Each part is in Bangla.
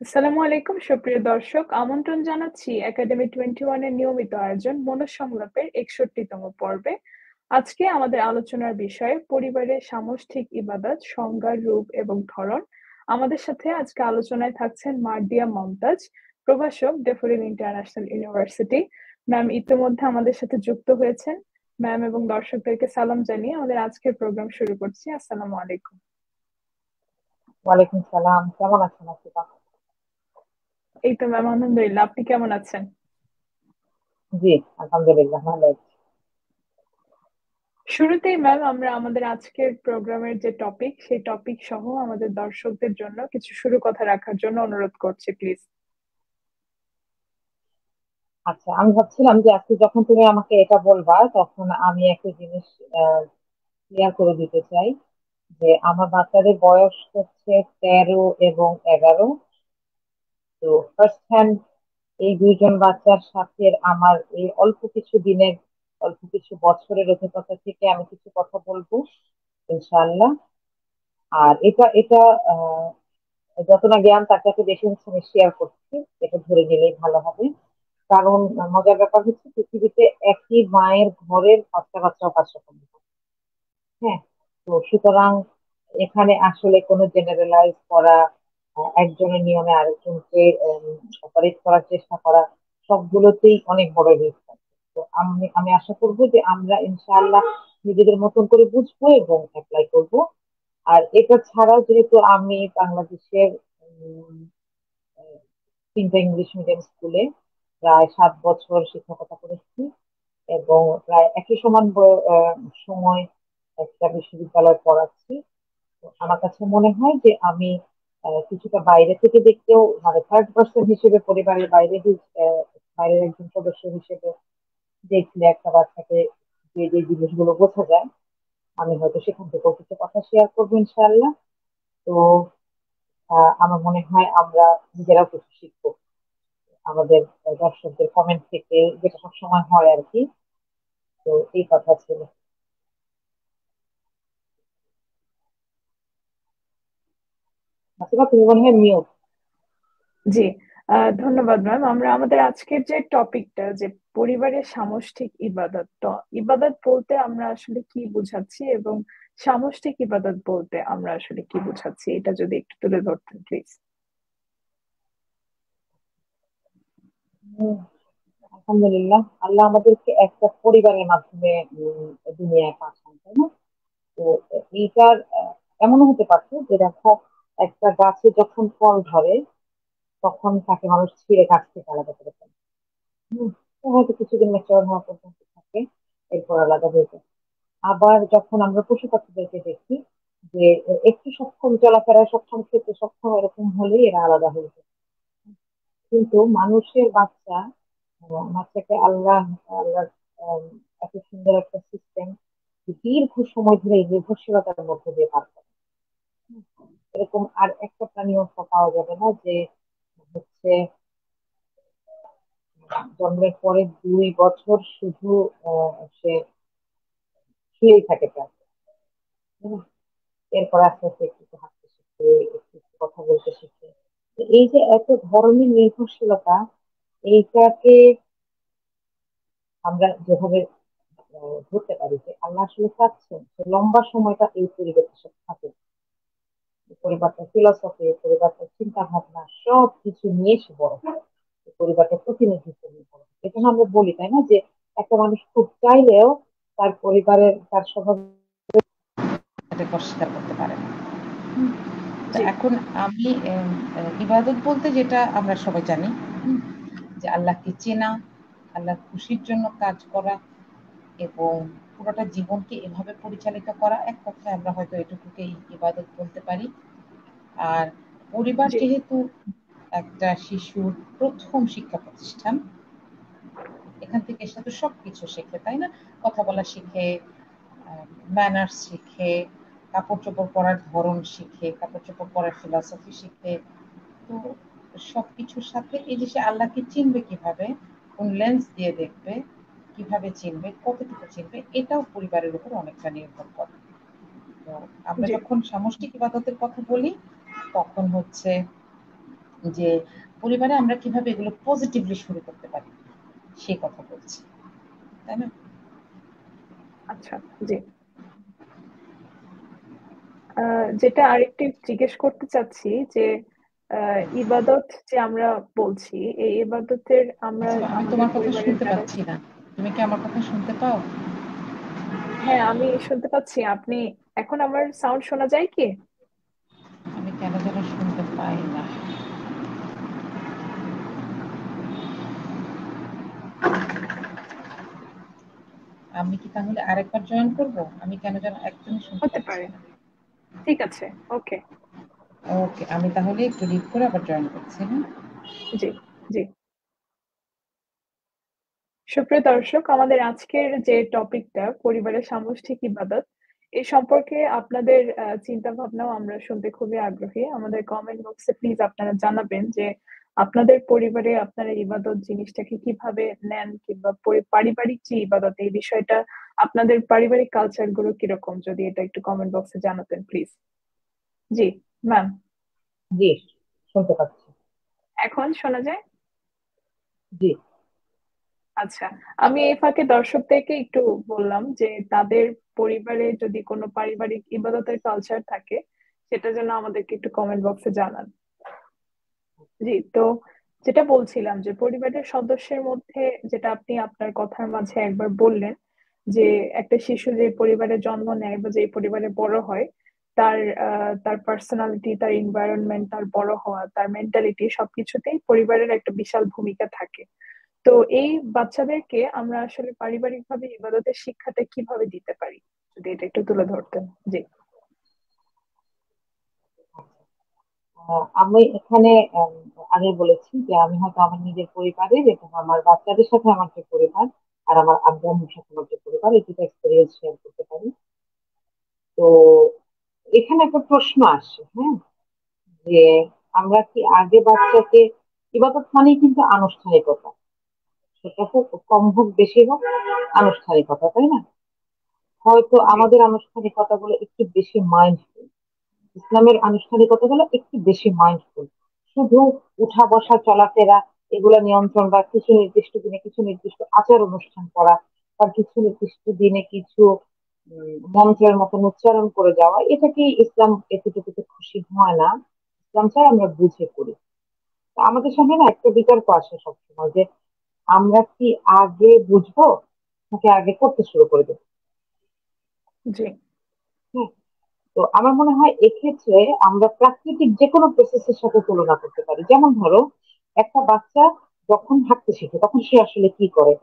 আসসালামু আলাইকুম সুপ্রিয় দর্শক, আমন্ত্রণ জানাচ্ছি একাডেমি 21 এর নিয়মিত আয়োজন মনঃসংলাপের 61তম পর্বে। আজকে আমাদের আলোচনার বিষয় পরিবারের সামষ্টিক ইবাদত, সংজ্ঞা, রূপ এবং ধরন। আমাদের সাথে আজকে আলোচনায় থাকছেন মার্দিয়া মমতাজ, প্রভাষক, ড্যাফোডিল ইন্টারন্যাশনাল ইউনিভার্সিটি। ম্যাম ইতিমধ্যে আমাদের সাথে যুক্ত হয়েছেন। ম্যাম এবং দর্শকদেরকে সালাম জানিয়ে আমাদের আজকের প্রোগ্রাম শুরু করছি। আসসালামু আলাইকুম। ওয়ালাইকুম সালাম। কেমন আছেন আপনি? এই তো ম্যাম, আলহামদুলিল্লাহ। আপনি কেমন আছেন? জি, আলহামদুলিল্লাহ ভালো আছি। শুরুতেই ম্যাম আমরা আমাদের আজকের প্রোগ্রামের যে টপিক সেই টপিক সহ আমাদের দর্শকদের জন্য কিছু শুরু কথা রাখার জন্য অনুরোধ করছি, প্লিজ। আচ্ছা, আমি ভাবছিলাম যে আজকে যখন তুমি আমাকে এটা বলবা তখন আমি একটা জিনিস ক্লিয়ার করে দিতে চাই যে আমার বাচ্চাদের বয়স হচ্ছে 13 এবং 11। তো ফার্স্ট হ্যান্ড এই দুইজন বাচ্চার সাথে আমার এই অল্প কিছু দিনের, অল্প কিছু বছরের অভিজ্ঞতা থেকে আমি কিছু কথা বলবো ইনশাআল্লাহ। আর এটা এটা যত না জ্ঞান তার কাছে বেশি হচ্ছে আমি শেয়ার করছি, এটা ধরে নিলেই ভালো হবে। কারণ মজার ব্যাপার হচ্ছে পৃথিবীতে একই মায়ের ঘরের পাঁচটা বাচ্চাও পাঁচ রকম হয়। হ্যাঁ, তো সুতরাং এখানে আসলে কোনো জেনারেলাইজ করা, একজনের নিয়মে আরেকজনকে অপারেট করার চেষ্টা করা, সবগুলোতেই অনেক বড় রিস্ক আছে। তো আমি আমি আশা করবো যে আমরা ইনশাআল্লাহ নিজেদের মতন করে বুঝবো এবং অ্যাপ্লাই করব। আর এটা ছাড়াও যেহেতু আমি বাংলাদেশের উম, আহ, তিনটা ইংলিশ মিডিয়াম স্কুলে প্রায় 7 বছর শিক্ষকতা করেছি এবং প্রায় একই সমান সময় একটা বিশ্ববিদ্যালয়ে পড়াচ্ছি। তো আমার কাছে মনে হয় যে আমি কিছুটা বাইরে থেকে দেখতেও, মানে থার্ড পার্সন হিসেবে, পরিবারের বাইরের একজন সদস্য হিসেবে দেখলে একটা বাচ্চাকে যে যে জিনিসগুলো বোঝা যায়, আমি হয়তো সেখান থেকেও কিছু কথা শেয়ার করবো ইনশাআল্লাহ। তো আমার মনে হয় আমরা নিজেরাও কিছু শিখবো আমাদের দর্শকদের কমেন্ট থেকে, যেটা সবসময় হয় আর কি। তো এই কথা ছিল। আসলে তুমি মনে হয় মিউট। জি, ধন্যবাদ ম্যাম। আমরা আমাদের আজকের যে টপিকটা, যে পরিবারের সামষ্টিক ইবাদত, তো ইবাদত বলতে আমরা আসলে কি বুঝাচ্ছি এবং সামষ্টিক ইবাদত বলতে আমরা আসলে কি বুঝাচ্ছি, এটা যদি একটু তুলে ধরতেন প্লিজ। আলহামদুলিল্লাহ, আল্লাহ আমাদেরকে একটা পরিবারের মাধ্যমে দুনিয়ায় পাঠান, তাই না? তো এইটার এমনও হতে পারতো যে দেখো, একটা গাছে যখন ফল ধরে তখন তাকে মানুষ ছিঁড়ে গাছ থেকে আলাদা করে ফেলে। হম, তো হয়তো কিছুদিন ম্যাচিওর হওয়া পর্যন্ত থাকে, এরপর আলাদা হয়ে যায়। আবার যখন আমরা পশু পাখিদেরকে দেখি যে একটু সক্ষম, চলাফেরায় সক্ষম, খেতে সক্ষম, এরকম হলেই এরা আলাদা হয়ে যায়। কিন্তু মানুষের বাচ্চাকে আল্লাহ আল্লাহ আম, এত সুন্দর একটা সিস্টেম দীর্ঘ সময় ধরে এই নির্ভরশীলতার মধ্যে দিয়ে পার করে। এরকম আর একটা প্রাণীও পাওয়া যাবে না যে হচ্ছে জন্মের পরে 2 বছর শুধু সে শুয়েই থাকে প্রায়। হুম, এরপর আস্তে আস্তে একটু একটু হাঁটতে শিখে, একটু একটু কথা বলতে শিখে। তো এই যে এত ধরনের নির্ভরশীলতা, এইটাকে আমরা যেভাবে ধরতে পারি যে আল্লাহ আসলে চাচ্ছেন যে লম্বা সময়টা এই পরিবেশের সাথে থাকে। এই পরিবারটার ফিলসফি, পরিবারটার চিন্তা ভাবনা সব কিছু নিয়ে সে বড় হয়। এই পরিবারটার প্রতিনিধিত্ব নিয়ে বড় হয়। এজন্য আমরা বলি, তাই না, যে একটা মানুষ খুব চাইলেও তার পরিবারের, তার স্বভাব এটাকে অস্বীকার করতে পারে না। হুম, তো জি। এখন আমি ইবাদত বলতে যেটা আমরা সবাই জানি, হুম, যে আল্লাহকে চেনা, আল্লাহর খুশির জন্য কাজ করা এবং পুরোটা জীবনকে এভাবে পরিচালিত করা, এক কথায় আমরা হয়তো এটুকুকেই ইবাদত বলতে পারি। আর পরিবার জি। যেহেতু একটা শিশুর প্রথম শিক্ষা প্রতিষ্ঠান, এখান থেকে সে তো সবকিছু শেখে, তাই না? কথা বলা শিখে, ম্যানার্স শিখে, কাপড় চোপড় পরার ধরন শিখে, কাপড় চোপড় পরার ফিলসফি শিখে। তো সবকিছুর সাথে এই যে সে আল্লাহকে চিনবে কিভাবে, কোন লেন্স দিয়ে দেখবে, কিভাবে চিনবে, কতটুকু চিনবে, এটাও পরিবারের উপর অনেকটা নির্ভর করে। তো আমরা জি। যখন সামষ্টিক ইবাদতের কথা বলি তখন হচ্ছে যে পরিবারে আমরা কিভাবে এগুলো পজিটিভলি শুরু করতে পারি সেই কথা বলছি, তাই না? আচ্ছা, জি। যেটা আরেকটি জিজ্ঞেস করতে চাচ্ছি যে ইবাদত যে আমরা বলছি, এই ইবাদতের আমরা আচ্ছা, আমি আমাদের তোমার কথা পরিবারের শুনতে যারা পাচ্ছি না। তুমি কি আমার কথা শুনতে পাও? হ্যাঁ, আমি শুনতে পাচ্ছি। আপনি এখন আমার সাউন্ড শোনা যায় কি? আমি কেন যেন শুনতে পাই না। আমি কি তাহলে আরেকবার জয়েন করব? আমি কেন যেন একদমই শুনতে হতে পাচ্ছি পারে। না। ঠিক আছে। ওকে। ওকে, আমি তাহলে একটু লিভ করে আবার জয়েন করছি, হ্যাঁ? জি, জি। সুপ্রিয় দর্শক, আমাদের আজকের যে টপিকটা পরিবারের সামষ্টিক ইবাদত, এ সম্পর্কে আপনাদের চিন্তা ভাবনাও আমরা শুনতে খুবই আগ্রহী। আমাদের কমেন্ট বক্সে প্লিজ আপনারা জানাবেন যে আপনাদের পরিবারে আপনারা ইবাদত জিনিসটাকে কিভাবে নেন, কিংবা পারিবারিক যে ইবাদত এই বিষয়টা আপনাদের পারিবারিক কালচার গুলো কিরকম, যদি এটা একটু কমেন্ট বক্সে জানাতেন প্লিজ। G, ma'am. জি, শুনতে পাচ্ছি। এখন শোনা যায়? জি। আচ্ছা, আমি এই ফাঁকে দর্শকদেরকে একটু বললাম যে তাদের পরিবারে যদি কোনো পারিবারিক ইবাদতের কালচার থাকে, সেটা যেন আমাদেরকে একটু কমেন্ট বক্সে জানান। জি, তো যেটা বলছিলাম যে পরিবারের সদস্যের মধ্যে, যেটা আপনি আপনার কথার মাঝে একবার বললেন যে একটা শিশু যে পরিবারে জন্ম নেয় বা যে পরিবারে বড় হয়, তার তার পার্সোনালিটি, তার এনভায়রনমেন্ট, তার বড় হওয়া, তার মেন্টালিটি সবকিছুতেই পরিবারের একটা বিশাল ভূমিকা থাকে। তো এই বাচ্চাদেরকে আমরা আসলে পারিবারিকভাবে ইবাদতের শিক্ষাটা কিভাবে দিতে পারি, যদি এটা একটু তুলে ধরতেন। জি। আমি এখানে আগে বলেছি যে আমি হয়তো আমার নিজের পরিবারের এবং আমার বাচ্চাদের সাথে আমার যে পরিবার আর আমার আব্বু আম্মুর সাথে আমার যে পরিবার এই দুটো এক্সপিরিয়েন্স শেয়ার করতে পারি। তো এখানে একটা প্রশ্ন আসে, হ্যাঁ, যে আমরা কি আগে বাচ্চাকে, ইবাদত মানেই কিন্তু আনুষ্ঠানিকতা, সেটা হোক কম হোক বেশি হোক, আনুষ্ঠানিকতা, তাই না? হয়তো জি। আমাদের আনুষ্ঠানিকতাগুলো একটু বেশি মাইন্ডফুল, ইসলামের আনুষ্ঠানিকতাগুলো একটু বেশি মাইন্ডফুল। শুধু উঠা বসা চলাফেরা এগুলো নিয়ন্ত্রণ, বা কিছু নির্দিষ্ট দিনে কিছু নির্দিষ্ট আচার অনুষ্ঠান করা, বা কিছু নির্দিষ্ট দিনে কিছু মন্ত্রের মতন উচ্চারণ করে যাওয়া, এটাকে ইসলাম এতটুকুতে খুশি হয় না। ইসলাম চাই আমরা বুঝে করি। তো আমাদের সামনে না একটা বিতর্ক আসে সবসময় যে আমরা কি আগে বুঝবো নাকি আগে করতে শুরু করে দেবো। জি। হ্যাঁ, তো আমার মনে হয় এক্ষেত্রে আমরা প্রাকৃতিক যে কোনো প্রসেসের সাথে তুলনা করতে পারি। যেমন ধরো, একটা বাচ্চা যখন হাঁটতে শিখে তখন সে আসলে কি করে?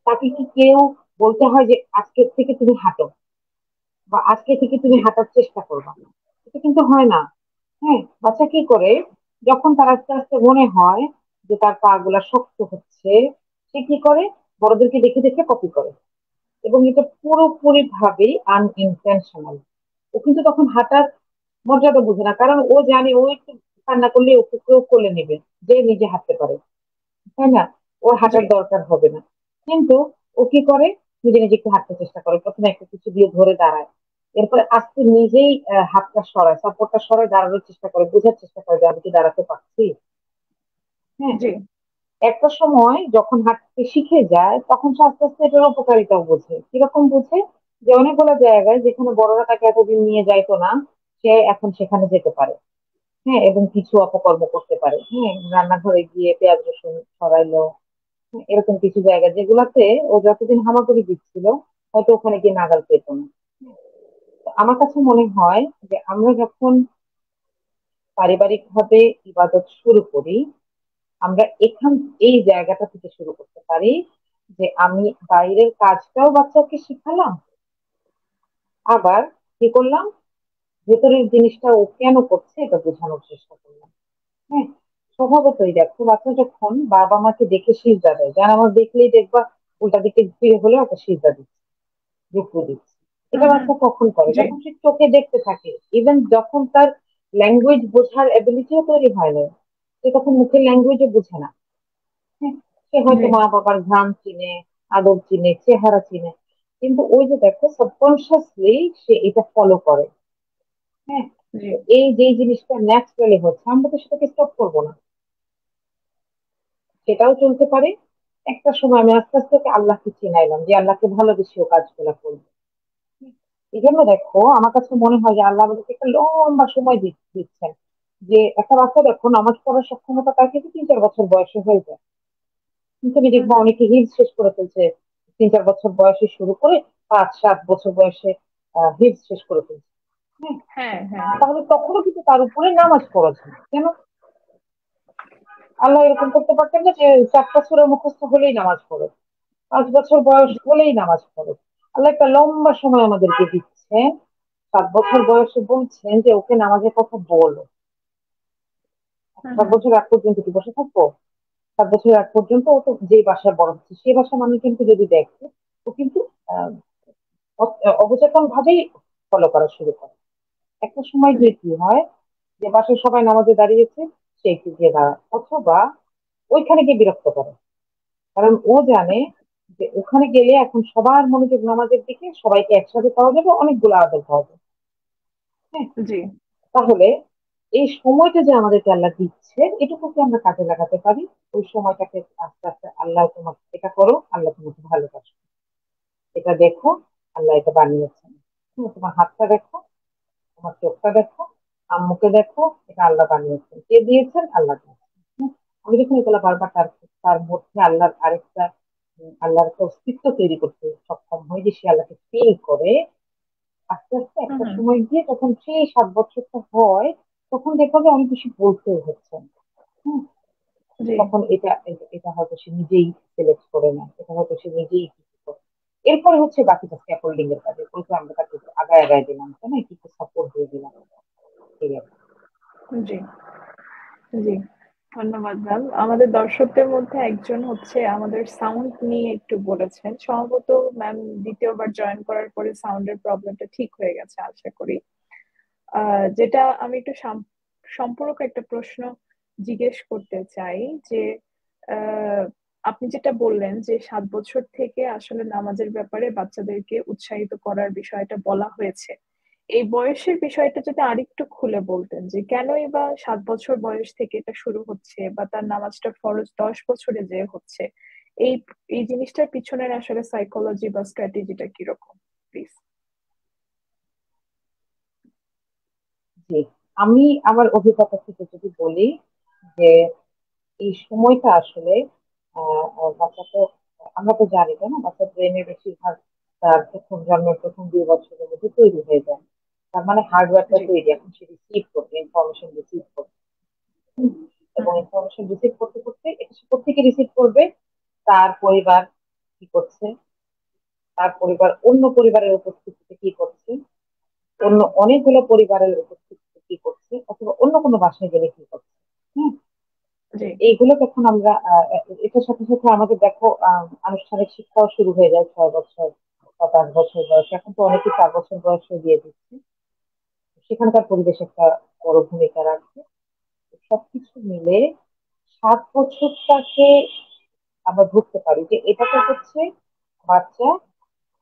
তাকে কি কেউ বলতে হয় যে আজকে থেকে তুমি হাঁটো, বা আজকে থেকে তুমি জি। হাঁটার চেষ্টা করবা? এটা কিন্তু হয় না। হ্যাঁ, বাচ্চা কি করে, যখন তার আস্তে আস্তে মনে হয় যে তার পা গুলা শক্ত হচ্ছে, সে কি করে, বড়দেরকে দেখে দেখে কপি করে। এবং এটা পুরোপুরি ভাবেই আনইনটেনশনাল। ও কিন্তু তখন হাঁটার মর্যাদা বুঝে না, কারণ ও জানে ও একটু কান্না করলে ওকে কেউ কোলে নেবে, যে নিজে হাঁটতে পারে, তাই না? ওর জি। হাঁটার দরকার হবে না। কিন্তু ও কি করে, নিজে নিজে একটু হাঁটতে চেষ্টা করে, প্রথমে একটা কিছু দিয়ে ধরে দাঁড়ায়, এরপরে আস্তে নিজেই হাতটা সরায়, সাপোর্টটা সরায়, দাঁড়ানোর চেষ্টা করে, বোঝার চেষ্টা করে যে আমি কি দাঁড়াতে পারছি। হ্যাঁ, জি। একটা সময় যখন হাঁটতে শিখে যায় তখন সে আস্তে আস্তে এটার উপকারিতাও বোঝে। কিরকম বোঝে? যে অনেকগুলো জায়গায় যেখানে বড়রা তাকে এতদিন নিয়ে যাইতো না, সে এখন সেখানে যেতে পারে। হ্যাঁ, এবং কিছু অপকর্ম করতে পারে। হ্যাঁ, রান্নাঘরে গিয়ে পেঁয়াজ রসুন ছড়াইলো। হ্যাঁ, এরকম কিছু জায়গা যেগুলাতে ও যতদিন হামাগুড়ি দিচ্ছিল হয়তো ওখানে গিয়ে নাগাল পেত না। তো আমার কাছে মনে হয় যে আমরা যখন পারিবারিক ভাবে ইবাদত শুরু করি, আমরা এই জায়গাটা থেকে শুরু করতে পারি যে আমি বাইরের কাজটাও বাচ্চাকে শিখালাম, আবার কি করলাম, ভেতরের জিনিসটা ও কেন করছে এটা বোঝানোর চেষ্টা করলাম। হ্যাঁ, স্বভাবতই দেখো বাচ্চা যখন বাবা মাকে দেখে সিজদা দেয়, যারা আমার দেখলেই দেখবা উল্টা দিকে ফিরে হলে ওকে সিজদা দিচ্ছে, রুকু দিচ্ছে। হুম, এটা হুম। বাচ্চা কখন করে? জি। যখন সে চোখে দেখতে থাকে। ইভেন যখন তার ল্যাঙ্গুয়েজ বোঝার এবিলিটিও তৈরি হয় না, সে তখন মুখের ল্যাঙ্গুয়েজও বুঝে না। হ্যাঁ, সে জি। হয়তো মা বাবার ঘ্রাণ চিনে, আদর চিনে, চেহারা চিনে, কিন্তু ওই যে দেখো সাবকনসিয়াসলি সে এটা ফলো করে। হ্যাঁ, জি। এই যে জিনিসটা ন্যাচারালি হচ্ছে আমরা তো সেটাকে স্টপ করবো না, সেটাও চলতে পারে। একটা সময় আমি আস্তে আস্তে ওকে আল্লাহকে চিনাইলাম, যে আল্লাহকে ভালোবেসে ও কাজগুলো করবো। এই জন্য দেখো আমার কাছে মনে হয় যে আল্লাহ আমাদেরকে একটা লম্বা সময় দিচ্ছেন। যে একটা বাচ্চা দেখো নামাজ পড়ার সক্ষমতা তার কিন্তু 3-4 বছর বয়সে হয়ে যায়। কিন্তু তুমি হুম দেখবো হুম। অনেকে হিফজ শেষ করে ফেলছে 3-4 বছর বয়সে শুরু করে 5-7 বছর বয়সে হিফজ শেষ করে ফেলছে। হ্যাঁ, হ্যাঁ হ্যাঁ। তাহলে তখনও কিন্তু তার উপরে নামাজ পড়া যায় কেন? আল্লাহ এরকম করতে পারতেন না যে 4টা সূরা মুখস্থ হলেই নামাজ পড়ো, 5 বছর বয়স হলেই নামাজ পড়ো। আল্লাহ একটা লম্বা সময় আমাদেরকে দিচ্ছেন। 7 বছর বয়সে বলছেন যে ওকে নামাজের কথা বলো। হুম সাত হুম। বছর আগ পর্যন্ত কি বসে থাকবো? 7 বছর আগ পর্যন্ত ও তো যে বাসায় বড় হচ্ছে সেই বাসা মানুষ কিন্তু যদি দেখে, ও কিন্তু আহ অবচেতন ভাবেই ফলো করা শুরু করে। একটা সময় জি। গিয়ে কি হয়, যে বাসায় সবাই নামাজে দাঁড়িয়েছে সে একটু গিয়ে দাঁড়ায়, অথবা ওইখানে গিয়ে বিরক্ত করে। কারণ ও জানে যে ওখানে গেলে এখন সবার মনোযোগ নামাজের দিকে, সবাইকে একসাথে পাওয়া যাবে, অনেকগুলো আদর পাওয়া যাবে। হ্যাঁ, জি। তাহলে এই সময়টা যে আমাদেরকে আল্লাহ দিচ্ছে এটুকুকে আমরা কাজে লাগাতে পারি। ওই সময়টাকে আস্তে আস্তে আল্লাহ তোমাকে এটা করো, আল্লাহ তোমাকে ভালোবাসো, এটা দেখো, আল্লাহ এটা বানিয়েছেন। তোমার হাতটা দেখো, তোমার চোখটা দেখো, আম্মুকে দেখো, এটা আল্লাহ বানিয়েছেন, কে দিয়েছেন? আল্লাহ দিয়েছেন। আমি যখন এগুলো বারবার তার তার মধ্যে আল্লাহর আরেকটা আল্লাহর একটা অস্তিত্ব তৈরি করতে সক্ষম হয়, যে সে আল্লাহকে ফিল করে, আস্তে আস্তে হুম একটা হুম। সময় গিয়ে যখন সেই 7 বছরটা হয়, তখন দেখো যে অনেক বেশি বলতে হচ্ছে। হম, জি। তখন এটা এটা এটা হয়তো সে নিজেই সিলেক্ট করে নেয়, এটা হয়তো সে নিজেই কিছু করে। এরপরে হচ্ছে বাকিটা স্ক্যাফোল্ডিং এর কাজে, বলতে আমরা তাকে একটু আগায় আগায় দিলাম, তাই না, কিছু সাপোর্ট দিয়ে দিলাম, এই আর কি। জি। জি। ধন্যবাদ ম্যাম। আমাদের দর্শকদের মধ্যে একজন হচ্ছে আমাদের সাউন্ড নিয়ে একটু বলেছেন। সম্ভবত ম্যাম ২য় বার জয়েন করার পরে সাউন্ডের প্রবলেমটা ঠিক হয়ে গেছে আশা করি। যেটা আমি একটু সম্পূরক একটা প্রশ্ন জিজ্ঞেস করতে চাই যে, আ আপনি যেটা বললেন যে ৭ বছর থেকে আসলে নামাজের ব্যাপারে বাচ্চাদেরকে উৎসাহিত করার বিষয়টা বলা হয়েছে। এই বয়সের বিষয়টা যদি আরেকটু খুলে বলতেন যে কেনই বা ৭ বছর বয়স থেকে এটা শুরু হচ্ছে বা তার নামাজটা ফরজ ১০ বছরে যেয়ে হচ্ছে। এই এই জিনিসটার পিছনের আসলে সাইকোলজি বা স্ট্র্যাটেজিটা কিরকম? প্লিজ। জি, আমি আমার অভিজ্ঞতা থেকে যদি বলি, যে এই সময়টা আসলে বাচ্চা তো, আমরা তো জানি তাই না, বাচ্চার ব্রেনের বেশিরভাগ তার প্রথম জন্মের প্রথম 2 বছরের মধ্যে তৈরি হয়ে যায়। তার মানে হার্ডওয়্যারটা জি। তৈরি, এখন সে রিসিভ করবে, ইনফরমেশন রিসিভ করবে। হুম, এবং হুম, ইনফরমেশন রিসিভ করতে করতে এটা সে কোত্থেকে রিসিভ করবে? তার পরিবার কি করছে, তার পরিবার অন্য পরিবারের উপস্থিতিতে কি করছে, অন্য অনেকগুলো পরিবারের উপস্থিতিতে কি করছে, অথবা অন্য কোনো বাসায় গেলে কি করছে। হ্যাঁ, তো জি। এইগুলো যখন আমরা এটার সাথে সাথে আমাদের দেখো আনুষ্ঠানিক শিক্ষাও শুরু হয়ে যায় 6 বছর বা 5 বছর বয়সে, এখন তো অনেকে 4 বছর বয়সে দিয়ে দিচ্ছে। সেখানকার পরিবেশ একটা বড় ভূমিকা রাখে। সবকিছু মিলে 7 বছরটাকে আমরা ধরতে পারি যে এটা তো হচ্ছে বাচ্চা।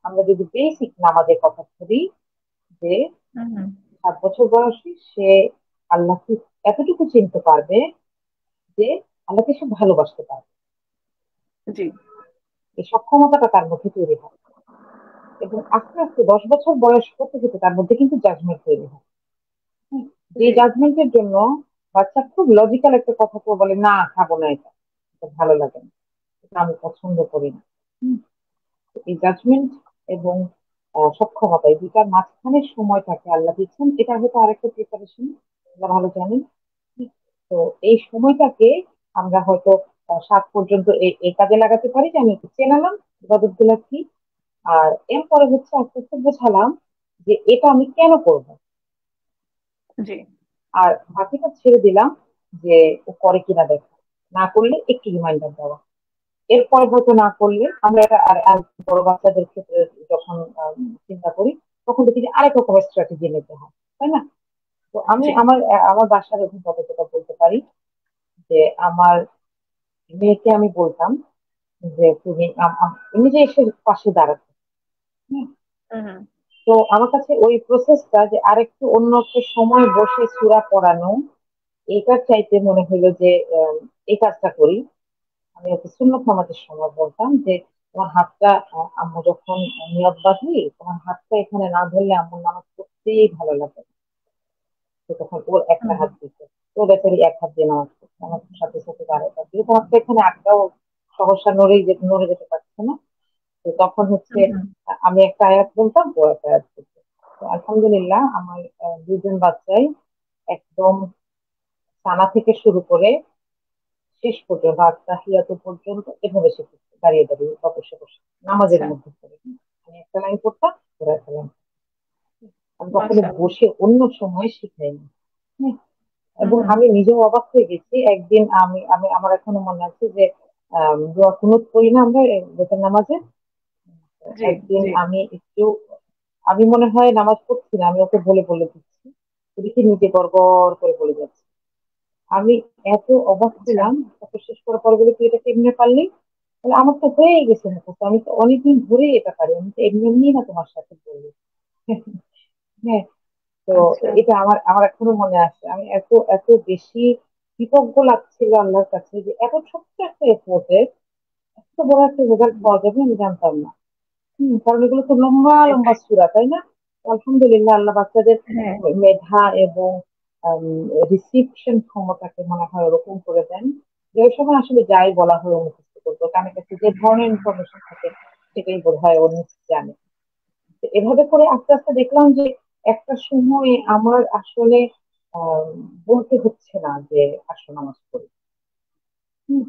আমরা যদি বেসিক নামাজের কথা ধরি, যে হুম, হুম। 7 বছর বয়সে সে আল্লাহকে এতটুকু চিনতে পারবে যে আল্লাহকে সে ভালোবাসতে পারবে, জি। এই সক্ষমতাটা তার মধ্যে তৈরি হয়। এবং আস্তে আস্তে 10 বছর বয়স হতে হতে তার মধ্যে কিন্তু জাজমেন্ট তৈরি হয়। হুম, যে জি। জাজমেন্টের জন্য বাচ্চা খুব লজিক্যাল একটা কথা তো বলে, না খাবো না, এটা এটা ভালো লাগে না, এটা আমি পছন্দ করি না। হুম, তো এই জাজমেন্ট এবং সক্ষমতা, এই দুটার মাঝখানের সময়টাকে আল্লাহ দিচ্ছেন, এটা হয়তো আরেকটা প্রিপারেশন, আল্লাহ ভালো জানেন। তো এই সময়টাকে আমরা হয়তো 7 পর্যন্ত এই কাজে লাগাতে পারি, যে আমি একটু চেনালাম ইবাদত গুলা কি, আর এরপরে হচ্ছে আস্তে আস্তে বোঝালাম যে এটা আমি কেন করব। জি। আর বাকিটা ছেড়ে দিলাম যে ও করে কিনা দেখা, না করলে একটু রিমাইন্ডার দেওয়া। এরপরে হয়তো না করলে আমরা এটা আর বড় বাচ্চাদের ক্ষেত্রে যখন চিন্তা করি, তখন দেখি যে আরেক রকমের স্ট্র্যাটেজি নিতে হয়, তাই না? তো আমি জি। আমার আমার বাসার অভিজ্ঞতা যেটা বলতে পারি, যে আমার মেয়েকে আমি বলতাম যে তুমি নিজে এসে পাশে দাঁড়াতে। হুম, হুম, হুম। তো আমার কাছে ওই প্রসেসটা যে আরেকটু অন্য একটা সময় বসে সূরা পড়ানো, এটার চাইতে মনে হলো যে এই কাজটা করি। আমি ওকে সুন্নত নামাজের সময় বলতাম যে তোমার হাতটা, আম্মু যখন নিয়ত বাঁধি, তোমার হাতটা এখানে না ধরলে আম্মুর নামাজ পড়তেই ভালো লাগে না। তো তখন ওর একটা হুম হাত দিত, তো বেচারি এক হাত দিয়ে নামাজ পড়তো, আমার সাথে সাথে তার একটা যেহেতু হাতটা এখানে একটাও সহসা নড়ে যেতে পারছে না। তো তখন হচ্ছে হুম হুম। আমি একটা আয়াত বলতাম, ও একটা আয়াত বলতো। তো আলহামদুলিল্লাহ আমার দুজন বাচ্চাই একদম সানা থেকে শুরু করে শেষ পর্যন্ত আত্মাহিয়াত পর্যন্ত এভাবে শিখেছে, দাঁড়িয়ে দাঁড়িয়ে বা বসে বসে নামাজের আচ্ছা। মধ্যে পড়ে। আমি একটা লাইন পড়তাম, ওরা একটা লাইন। আমি কখনো মাশাআল্লাহ। বসে অন্য সময় শিখাইনি। হ্যাঁ, হুম এবং হুম। আমি নিজেও অবাক হয়ে গেছি একদিন। আমি আমি আমার এখনো মনে আছে যে দোয়া কুনুত করি না আমরা বেতন নামাজে। জি একদিন জি। আমি মনে হয় নামাজ পড়ছি না, আমি ওকে বলে বলে দিচ্ছি, দেখি নিজে গড় গড় করে বলে যাচ্ছে। আমি এত অবাক আচ্ছা হলাম, তারপর শেষ করার পর বলে তুই এটা কেমনে পারলি? বলে, আমার তো হয়ে গেছে মুখস্থ, আমি তো অনেকদিন ধরে এটা পারি, আমি তো এমনি এমনি না তোমার সাথে বললি। হ্যাঁ। তো আচ্ছা। এটা আমার আমার এখনো মনে আছে। আমি এত এত বেশি কৃতজ্ঞ লাগছিল আল্লাহর কাছে যে এত ছোট্ট একটা এফোর্টে এত বড় একটা রেজাল্ট হুম, পাওয়া যাবে আমি জানতাম না। কারণ এগুলো তো লম্বা লম্বা এটাই। সূরা, তাই না? তো আলহামদুলিল্লাহ আল্লাহ বাচ্চাদের হ্যাঁ। মেধা এবং রিসিপশন ক্ষমতাকে মনে হয় ওরকম করে দেন যে ওই সময় আসলে যাই বলা হয় ও মুখস্থ করবে, কানের কাছে যে ধরনের ইনফরমেশন থাকে সেটাই বোধ হয় ও নিশ্চিত জানে। তো এভাবে করে আস্তে আস্তে দেখলাম যে একটা সময় আমার আসলে আহ বলতে হচ্ছে না যে আসো নামাজ পড়ি। হুম,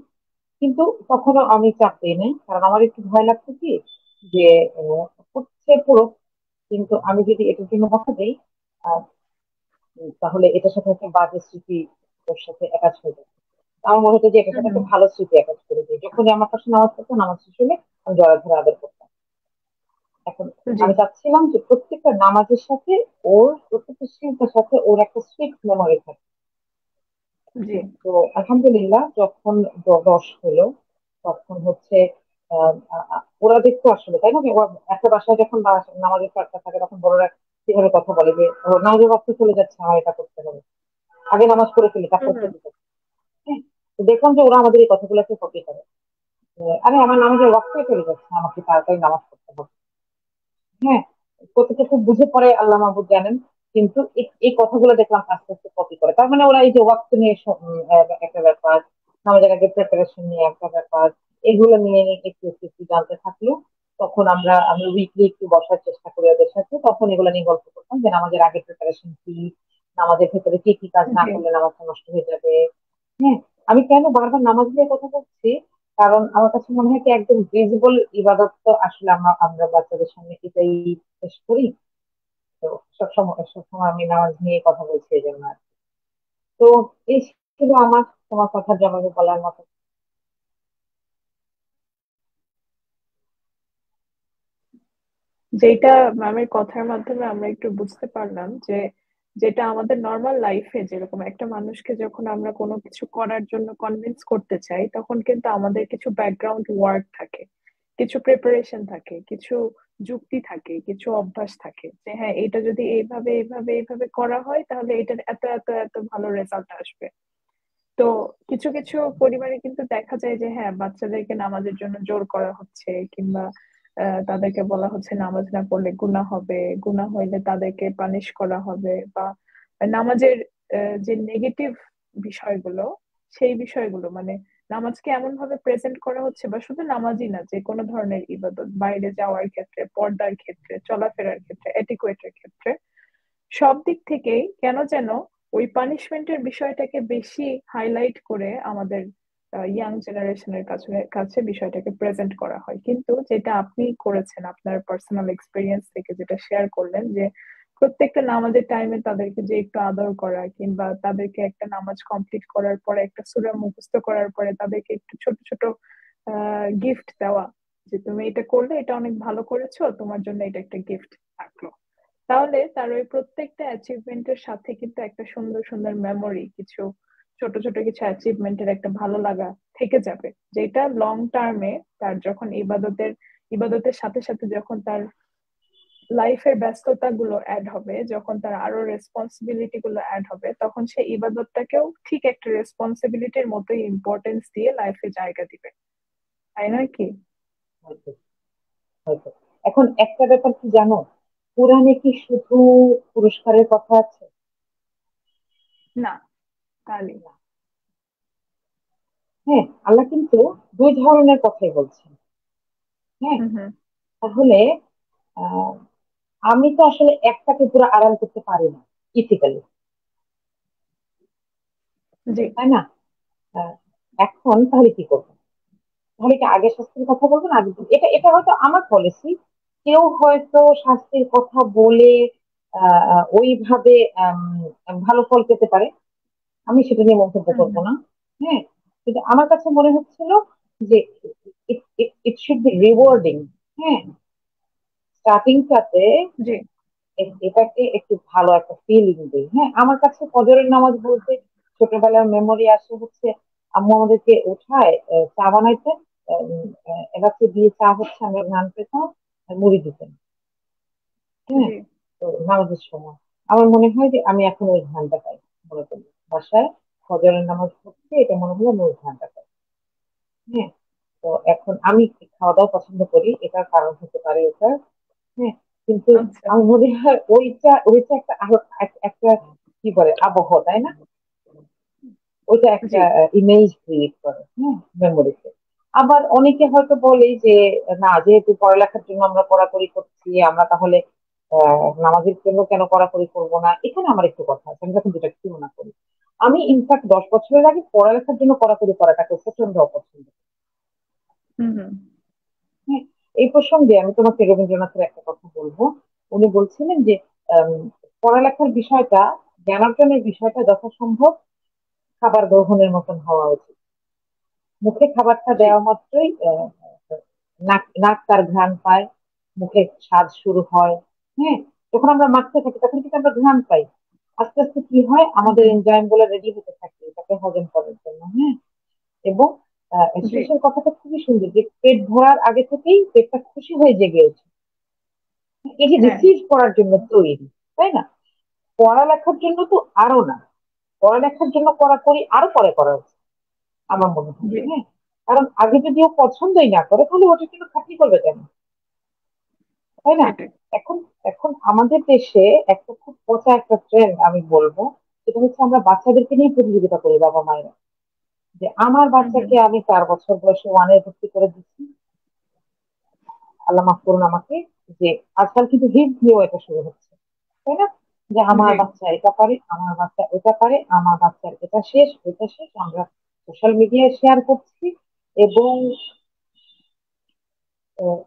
কিন্তু তখনও আমি চাপ দিই নাই, কারণ আমার একটু ভয় লাগতো কি যে হচ্ছে পুরো, কিন্তু আমি যদি এটার জন্য কথা দেই আহ, তাহলে এটার সাথে একটা বাজে স্মৃতি ওর সাথে অ্যাটাচ হয়ে যাবে। আমার মনে হতো যে এটার হুম সাথে হুম। একটা ভালো স্মৃতি অ্যাটাচ করে দিই। যখনই আমার পাশে নামাজ পড়তো, নামাজ শেষ হলে আমি জড়া ধরে আদর করতাম। এখন জি আমি চাচ্ছিলাম যে প্রত্যেকটা নামাজের সাথে প্রত্যেকটা সিজদার সাথে ওর একটা সুইট মেমোরি থাকে। জি। তো আলহামদুলিল্লাহ যখন 10 হলো, তখন হচ্ছে ওরা দেখতো আসলে, তাই না, যে ওরা একটা বাসায় যখন নামাজের চাপটা থাকে তখন বড়রা কিভাবে কথা বলে যে ও নামাজের ওয়াক্ত চলে যাচ্ছে, আমার এটা করতে হবে, আগে নামাজ পড়ে ফেলি হুম তারপর হুম। খেতে যাবে। হ্যাঁ, তো দেখলাম যে ওরা আমাদের এই কথাগুলোকে কপি করে। আরে আমার নামাজের ওয়াক্তই চলে যাচ্ছে, আমাকে তাড়াতাড়ি নামাজ পড়তে হবে। হ্যাঁ, কতটুকু বুঝে পড়ে আল্লাহ মাহবুব জানেন, কিন্তু এই কথাগুলো দেখলাম আস্তে আস্তে কপি করে। তার মানে ওরা এই যে ওয়াক্ত নিয়ে একটা ব্যাপার, নামাজের আগে প্রিপারেশন নিয়ে একটা ব্যাপার, এগুলো নিয়ে একটু একটু একটু জানতে থাকলো। তখন আমি উইকলি একটু বসার চেষ্টা করি ওদের সাথে, তখন এগুলো নিয়ে গল্প করতাম যে নামাজের আগে প্রিপারেশন কি, নামাজের ভেতরে কি কি কাজ না জি করলে নামাজটা নষ্ট হয়ে যাবে। হ্যাঁ, আমি কেন বারবার নামাজ নিয়ে কথা বলছি, কারণ আমার কাছে মনে হয় কি একদম ভিজিবল ইবাদত তো আসলে আমরা আমরা বাচ্চাদের সামনে এটাই পেশ করি। তো সবসময় আমি নামাজ নিয়ে কথা বলছি এই জন্য আর কি। তো এই ছিল আমার তোমার কথা জবাবে বলার মতো। যেটা ম্যামের কথার মাধ্যমে আমরা একটু বুঝতে পারলাম যে যেটা আমাদের নর্মাল লাইফে যেরকম একটা মানুষকে যখন আমরা কোনো কিছু করার জন্য কনভিন্স করতে চাই তখন কিন্তু আমাদের কিছু ব্যাকগ্রাউন্ড ওয়ার্ক থাকে, কিছু প্রিপারেশন থাকে, কিছু যুক্তি থাকে, কিছু অভ্যাস থাকে যে হ্যাঁ এটা যদি এইভাবে এইভাবে এইভাবে করা হয় তাহলে এটার এত এত এত ভালো রেজাল্ট আসবে। তো কিছু কিছু পরিবারে কিন্তু দেখা যায় যে হ্যাঁ বাচ্চাদেরকে নামাজের জন্য জোর করা হচ্ছে কিংবা তাদেরকে বলা হচ্ছে নামাজ না পড়লে গুনাহ হবে, গুনাহ হইলে তাদেরকে পানিশ করা হবে বা নামাজের যে নেগেটিভ বিষয়গুলো সেই বিষয়গুলো মানে নামাজকে এমন ভাবে প্রেজেন্ট করা হচ্ছে বা শুধু নামাজই না যে কোনো ধরনের ইবাদত বাইরে যাওয়ার ক্ষেত্রে, পর্দার ক্ষেত্রে, চলাফেরার ক্ষেত্রে, এটিকুয়েটের ক্ষেত্রে সব দিক থেকেই কেন যেন ওই পানিশমেন্টের বিষয়টাকে বেশি হাইলাইট করে আমাদের ইয়াং জেনারেশনের কাছে কাছে বিষয়টাকে প্রেজেন্ট করা হয়। কিন্তু যেটা আপনি করেছেন আপনার পার্সোনাল এক্সপিরিয়েন্স থেকে যেটা শেয়ার করলেন যে প্রত্যেকটা নামাজের টাইমে তাদেরকে যে একটু আদর করা কিংবা তাদেরকে একটা নামাজ কমপ্লিট করার পরে একটা সূরা মুখস্থ করার পরে তাদেরকে একটু ছোট ছোট গিফট দেওয়া যে তুমি এটা করলে এটা অনেক ভালো করেছো, তোমার জন্য এটা একটা গিফট থাকলো। তাহলে তার ওই প্রত্যেকটা অ্যাচিভমেন্টের সাথে কিন্তু একটা সুন্দর সুন্দর মেমোরি, কিছু ছোট ছোট কিছু অ্যাচিভমেন্টের একটা ভালো লাগা থেকে যাবে, যেটা লং টার্মে তার যখন ইবাদতের ইবাদতের সাথে সাথে যখন তার লাইফের ব্যস্ততা গুলো অ্যাড হবে, যখন তার আরো রেসপন্সিবিলিটি গুলো অ্যাড হবে, তখন সে ইবাদতটাকেও ঠিক একটা রেসপন্সিবিলিটির মতোই ইম্পর্টেন্স দিয়ে লাইফে জায়গা দিবে, তাই নয় কি? হয়তো হয়তো এখন একটা ব্যাপার কি জানো, কোরআনে কি শুধু পুরস্কারের কথা আছে? না, তাহলে। না। হ্যাঁ, আল্লাহ কিন্তু দুই ধরনের কথাই বলছেন। হ্যাঁ, হুম হুম। তাহলে আহ, আমি তো আসলে একটাকে পুরো আড়াল করতে পারি না ইথিক্যালি, জি। তাই না? আহ, এখন তাহলে কি করবো? তাহলে কি আগে শাস্তির কথা বলবো না আগে এটা এটা হয়তো আমার পলিসি। কেউ হয়তো শাস্তির কথা বলে ওইভাবে ভালো ফল পেতে পারে, আমি সেটা নিয়ে মন্তব্য হুম করবো হুম। না। হ্যাঁ, কিন্তু আমার কাছে মনে হচ্ছিল যে ইট শুড বি রিওয়ার্ডিং। হ্যাঁ, স্টার্টিংটাতে জি। এটাকে একটু ভালো একটা ফিলিং দিই। হ্যাঁ, আমার কাছে ফজরের নামাজ বলতে ছোটবেলার মেমোরি আসে হচ্ছে আম্মু আমাদেরকে উঠায় চা বানাইতেন, এলাচি দিয়ে চা হচ্ছে আমরা নান পেতাম আর মুড়ি দিতেন। হ্যাঁ, জি। তো নামাজের সময় আমার মনে হয় যে আমি এখন ওই ধানটা পাই, মনে করি বাসায় ফজরের নামাজ পড়ছি, এটা মনে হলো আমি ওই ধানটা পাই। হ্যাঁ, তো এখন আমি খাওয়া দাওয়া পছন্দ করি, এটার কারণ হতে পারে এটা। হ্যাঁ, কিন্তু আচ্ছা। আমার মনে হয় ওইটা ওইটা একটা আরো একটা কি বলে আবহাওয়া, তাই না? ওইটা জি। একটা ইমেজ ক্রিয়েট করে, হ্যাঁ, মেমোরিতে। আবার অনেকে হয়তো বলে যে না, যেহেতু পড়ালেখার জন্য আমরা পড়াপড়ি করছি, আমরা তাহলে নামাজের জন্য কেন পড়াপড়ি করবো না? এখানে আমার একটু কথা আছে, আমি যখন দুটা তুলনা করি। আমি ইনফ্যাক্ট 10 বছরের আগে পড়ালেখার জন্য পড়াপড়ি করাটাকে প্রচন্ড অপছন্দ। হুম হুম। হ্যাঁ, এই প্রসঙ্গে আমি তোমাকে রবীন্দ্রনাথের একটা কথা বলবো। উনি বলছিলেন যে আম, পড়ালেখার বিষয়টা, জ্ঞানার্জনের বিষয়টা যথাসম্ভব খাবার গ্রহণের মতন হওয়া উচিত। মুখে খাবারটা জি। দেওয়া মাত্রই নাক নাক তার ঘ্রাণ পায়, মুখে স্বাদ শুরু হয়। হ্যাঁ, যখন আমরা মাখতে থাকি তখন কিন্তু আমরা ঘ্রাণ পাই। আস্তে আস্তে কি হয়, হুম আমাদের হুম। এনজাইম গুলো রেডি হতে থাকে এটাকে হজম করার জন্য। হ্যাঁ, এবং জি। শেষের কথাটা খুবই সুন্দর যে পেট ভরার আগে থেকেই পেটটা খুশি হয়ে জেগে ওঠে, এই যে হ্যাঁ। রিসিভ করার জন্য তৈরি, তাই না? পড়ালেখার জন্য তো আরো না, পড়ালেখার জন্য কড়াকড়ি আরো পরে করা উচিত আমার মনে হয়। জি। হ্যাঁ, কারণ আগে যদি ও পছন্দই না করে তাহলে ওটার জন্য খাটনি করবে কেন, তাই না? সেটাই। এখন এখন আমাদের দেশে একটা খুব পচা একটা ট্রেন্ড আমি বলবো, সেটা হচ্ছে আমরা বাচ্চাদেরকে নিয়ে প্রতিযোগিতা করি বাবা মায়েরা, যে আমার হুম হুম। বাচ্চাকে আমি 4 বছর বয়সে ওয়ানে ভর্তি করে দিচ্ছি, আল্লাহ মাফ করুন আমাকে, যে আজকাল কিন্তু হিট দিয়েও এটা শুরু হচ্ছে, তাই না? যে আমার জি। বাচ্চা এটা পারে, আমার বাচ্চা ওটা পারে, আমার বাচ্চার এটা শেষ ওটা শেষ, আমরা সোশ্যাল মিডিয়ায় শেয়ার করছি। এবং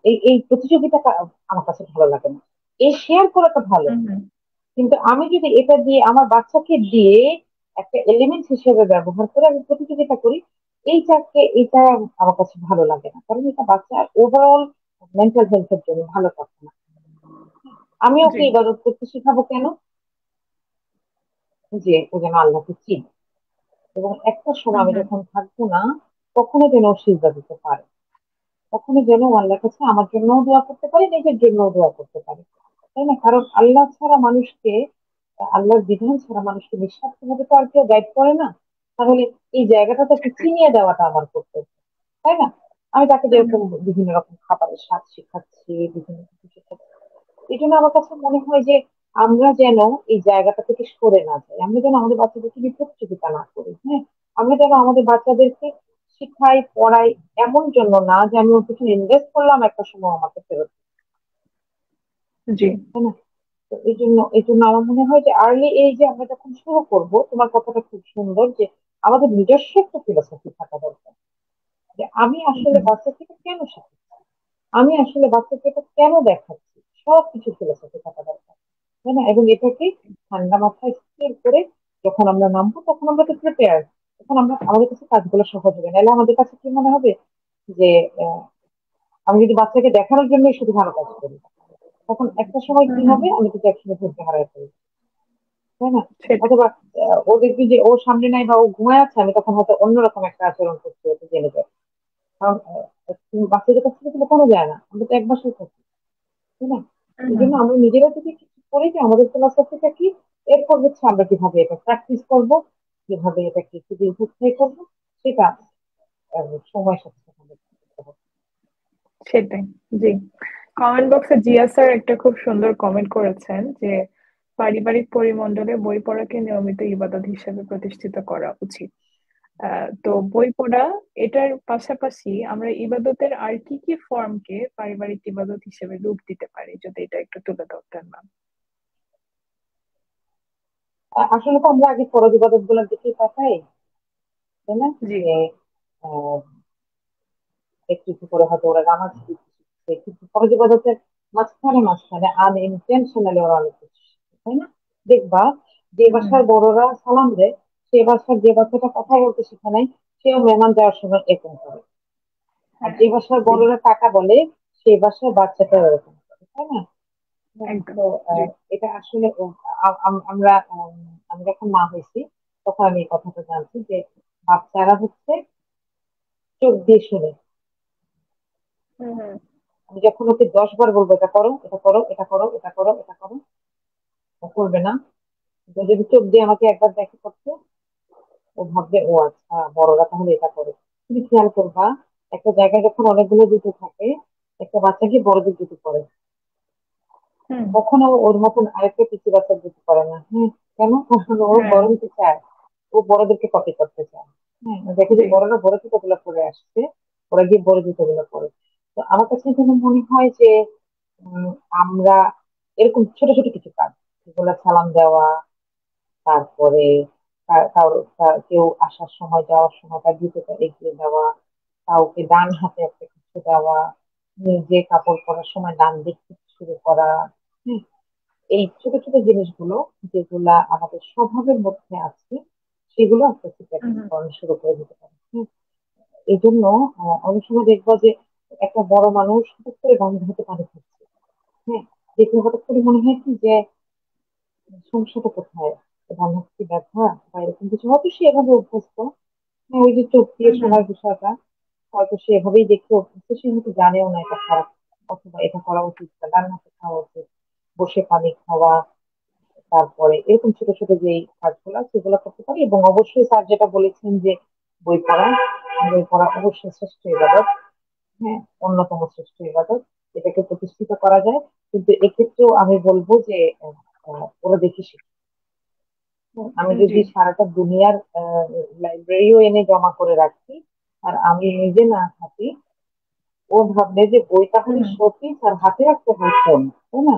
এই এই প্রতিযোগিতাটা আমার কাছে ভালো লাগে না। এই শেয়ার করাটা ভালো, হুম হুম। কিন্তু আমি যদি এটা দিয়ে আমার বাচ্চাকে দিয়ে একটা এলিমেন্ট হিসেবে ব্যবহার করে আমি প্রতিযোগিতা করি, এটা আমার কাছে ভালো লাগে না, কারণ এটা বাচ্চার ওভারঅল মেন্টাল হেলথের জন্য ভালো কথা না। আমি জি। ওকে ইবাদত করতে শেখাবো কেন? যে ও যেন আল্লাহকে চিনে, এবং একটা সময় হুম আমি হুম। যখন থাকবো না, তখনও যেন ও সিজদা দিতে পারে, তখনও যেন ও আল্লাহর কাছে আমার জন্যও দোয়া করতে পারে, নিজের জন্যও দোয়া করতে পারে, তাই না? কারণ আল্লাহ ছাড়া মানুষকে, আল্লাহর বিধান ছাড়া মানুষকে নিঃস্বার্থ ভাবে তো আর কেউ গাইড করে না। তাহলে এই জায়গাটা তাকে সেটাই। চিনিয়ে দেওয়াটা আমার কর্তব্য, তাই না? আমি তাকে হুম যেরকম হুম। বিভিন্ন রকম খাবারের স্বাদ শিখাচ্ছি, বিভিন্ন কিছু শিখাচ্ছি, এই জন্য আমার কাছে মনে হয় যে আমরা যেন এই জায়গাটা থেকে সরে না যাই, আমরা যেন আমাদের বাচ্চাদেরকে নিয়ে প্রতিযোগিতা না করি। হ্যাঁ, আমরা যেন আমাদের বাচ্চাদেরকে শিখাই পড়াই, এমন জন্য না যে আমি ওর পিছনে ইনভেস্ট করলাম একটা সময় আমাকে ফেরত দিবে, জি। তাই না? তো এই জন্য আমার মনে হয় যে আর্লি এই যে আমরা যখন শুরু করব, তোমার কথাটা খুব সুন্দর যে আমাদের নিজস্ব একটা ফিলোসফি থাকা দরকার, যে আমি হুম আসলে হুম। বাচ্চাকে এটা কেন শেখাচ্ছি, আমি আসলে বাচ্চাকে এটা কেন দেখাচ্ছি, সবকিছু ফিলোসফি থাকা দরকার, তাই না? এবং এটাকে ঠান্ডা মাথায় স্থির করে যখন আমরা নামবো তখন আমরা তো প্রিপেয়ার, তখন আমরা আমাদের কাছে কাজগুলো সহজ হবে। নাহলে আমাদের কাছে কি মনে হবে যে আহ, আমি যদি বাচ্চাকে দেখানোর জন্যই শুধু ভালো কাজ করি, তখন একটা সময় হুম কি হুম। হবে, আমি কিন্তু একসময় ধৈর্য হারাই ফেলবো, তাই না? সেটাই। অথবা ও দেখবি যে ও সামনে নাই বা ও ঘুমায় আছে, আমি তখন হয়তো অন্যরকম একটা আচরণ করছি, ওটা জেনে যায়। কারণ বাচ্চাদের কাছ থেকে তো কোনো যায় না, আমরা তো এক বাসায় থাকি, তাই না? এই হুম। জন্য আমরা নিজেরা যদি কিছু করি যে আমাদের ফিলোসফিটা কি, এরপর হচ্ছে আমরা কিভাবে এটা প্র্যাকটিস করব, কিভাবে এটাকে একটু দীর্ঘস্থায়ী করবো, সেটা সময়ের সাথে সাথে আমাদের করতে হবে। সেটাই। জি। কমেন্ট বক্সে জিয়া স্যার একটা খুব সুন্দর কমেন্ট করেছেন যে পারিবারিক পরিমণ্ডলে বই পড়াকে নিয়মিত ইবাদত হিসেবে প্রতিষ্ঠিত করা উচিত। তো বই পড়া এটার পাশাপাশি আমরা ইবাদতের আর কি কি ফর্মকে পারিবারিক ইবাদত হিসেবে রূপ দিতে পারি, যদি এটা একটু তুলে ধরতেন ম্যাম। আসলে তো আমরা আগে ফরজ ইবাদত গুলোর দিকে তাকাই, তাই না? জি। যে আহ, একটু একটু করে হয়তো ওরা নামাজ পড়তে শিখছে, কিন্তু ফরজ ইবাদতের মাঝখানে মাঝখানে আনইনটেনশনালি ওরা অনেক কিছু শিখছে, তাই না? দেখবা যে হুম। বাসার বড়রা সালাম দেয়, সে বাসার যে বাচ্চাটা কথা বলতে শিখে নাই, সেও মেহমান যাওয়ার সময় এরকম করে। আর হ্যাঁ। যে বাসার জি। বড়রা টাকা বলে, সেই বাসার বাচ্চাটা এরকম করে, তাই না? হ্যাঁ, একদম। তো জি। এটা আসলে আমরা আমি যখন মা হয়েছি তখন আমি এই কথাটা জানছি যে বাচ্চারা হচ্ছে চোখ দিয়ে শুনে। হুম হুম। আমি যখন ওকে 10 বার বলবো এটা করো, এটা করো, এটা করো, এটা করো, এটা করো, ও করবে না। তো যদি চোখ দিয়ে আমাকে একবার দেখে করতে, ও ভাববে ও আচ্ছা বড়রা তাহলে এটা করে। তুমি খেয়াল করবা, একটা জায়গায় যখন অনেকগুলো জুতো থাকে, একটা বাচ্চা কি বড়দের জুতো পরে, হুম। কখনো ওর মতন আরেকটা পিচ্চি বাচ্চার জুতো পরে না। হ্যাঁ, কেন? কারণ ও হ্যাঁ। বড় হতে চায়, ও বড়দেরকে কপি করতে চায়। হ্যাঁ, দেখে যে জি। বড়রা বড় জুতোগুলো পরে আসছে, ওরা গিয়ে বড় জুতোগুলো পরে। তো আমার কাছে যেন মনে হয় যে উম, আমরা এরকম ছোট ছোট কিছু কাজ, যেগুলো সালাম দেওয়া, তারপরে কেউ আসার সময় যাওয়ার সময় তার জুতোটা এগিয়ে দেওয়া, কাউকে ডান হাতে একটা কিছু দেওয়া, নিজে কাপড় পরার সময় ডান দিক থেকে শুরু করা। হ্যাঁ, এই ছোট ছোট জিনিসগুলো যেগুলা আমাদের স্বভাবের মধ্যে আছে, সেগুলো আস্তে আস্তে হুম প্র্যাকটিস হুম। করানো শুরু করে দিতে পারে। এই জন্য অনেক সময় দেখবো যে একটা বড় মানুষ হঠাৎ করে গন্ধ হতে পানি খাচ্ছে। হ্যাঁ, দেখলে হঠাৎ করে মনে হয় কি যে সমস্যাটা কোথায়, রান্না কি ব্যথা বা এরকম কিছু, হয়তো সে এভাবে অভ্যস্ত। হ্যাঁ, ওই যে চোখ দিয়ে হুম হুম। শোনার বিষয়টা, হয়তো সে এভাবেই দেখতে অভ্যস্ত, সে হয়তো জানেও না এটা খারাপ, অথবা এটা করা উচিত না, রান্নাতে খাওয়া উচিত, বসে পানি খাওয়া, তারপরে এরকম ছোট ছোট যে কাজগুলো সেগুলো করতে পারি। এবং অবশ্যই স্যার যেটা বলেছেন যে বই পড়া, বই পড়া অবশ্যই শ্রেষ্ঠ ইবাদত। হ্যাঁ, অন্যতম শ্রেষ্ঠ ইবাদত, এটাকে প্রতিষ্ঠিত করা যায়। কিন্তু এক্ষেত্রেও আমি বলবো যে ওরা দেখে শিখে। আমি জি। যদি সারাটা দুনিয়ার লাইব্রেরিও এনে জমা করে রাখি, আর আমি নিজে না থাকি, ও ভাববে যে বই হুম তাহলে হুম। সত্যি তার হাতে রাখতে হয় ফোন, তাই না?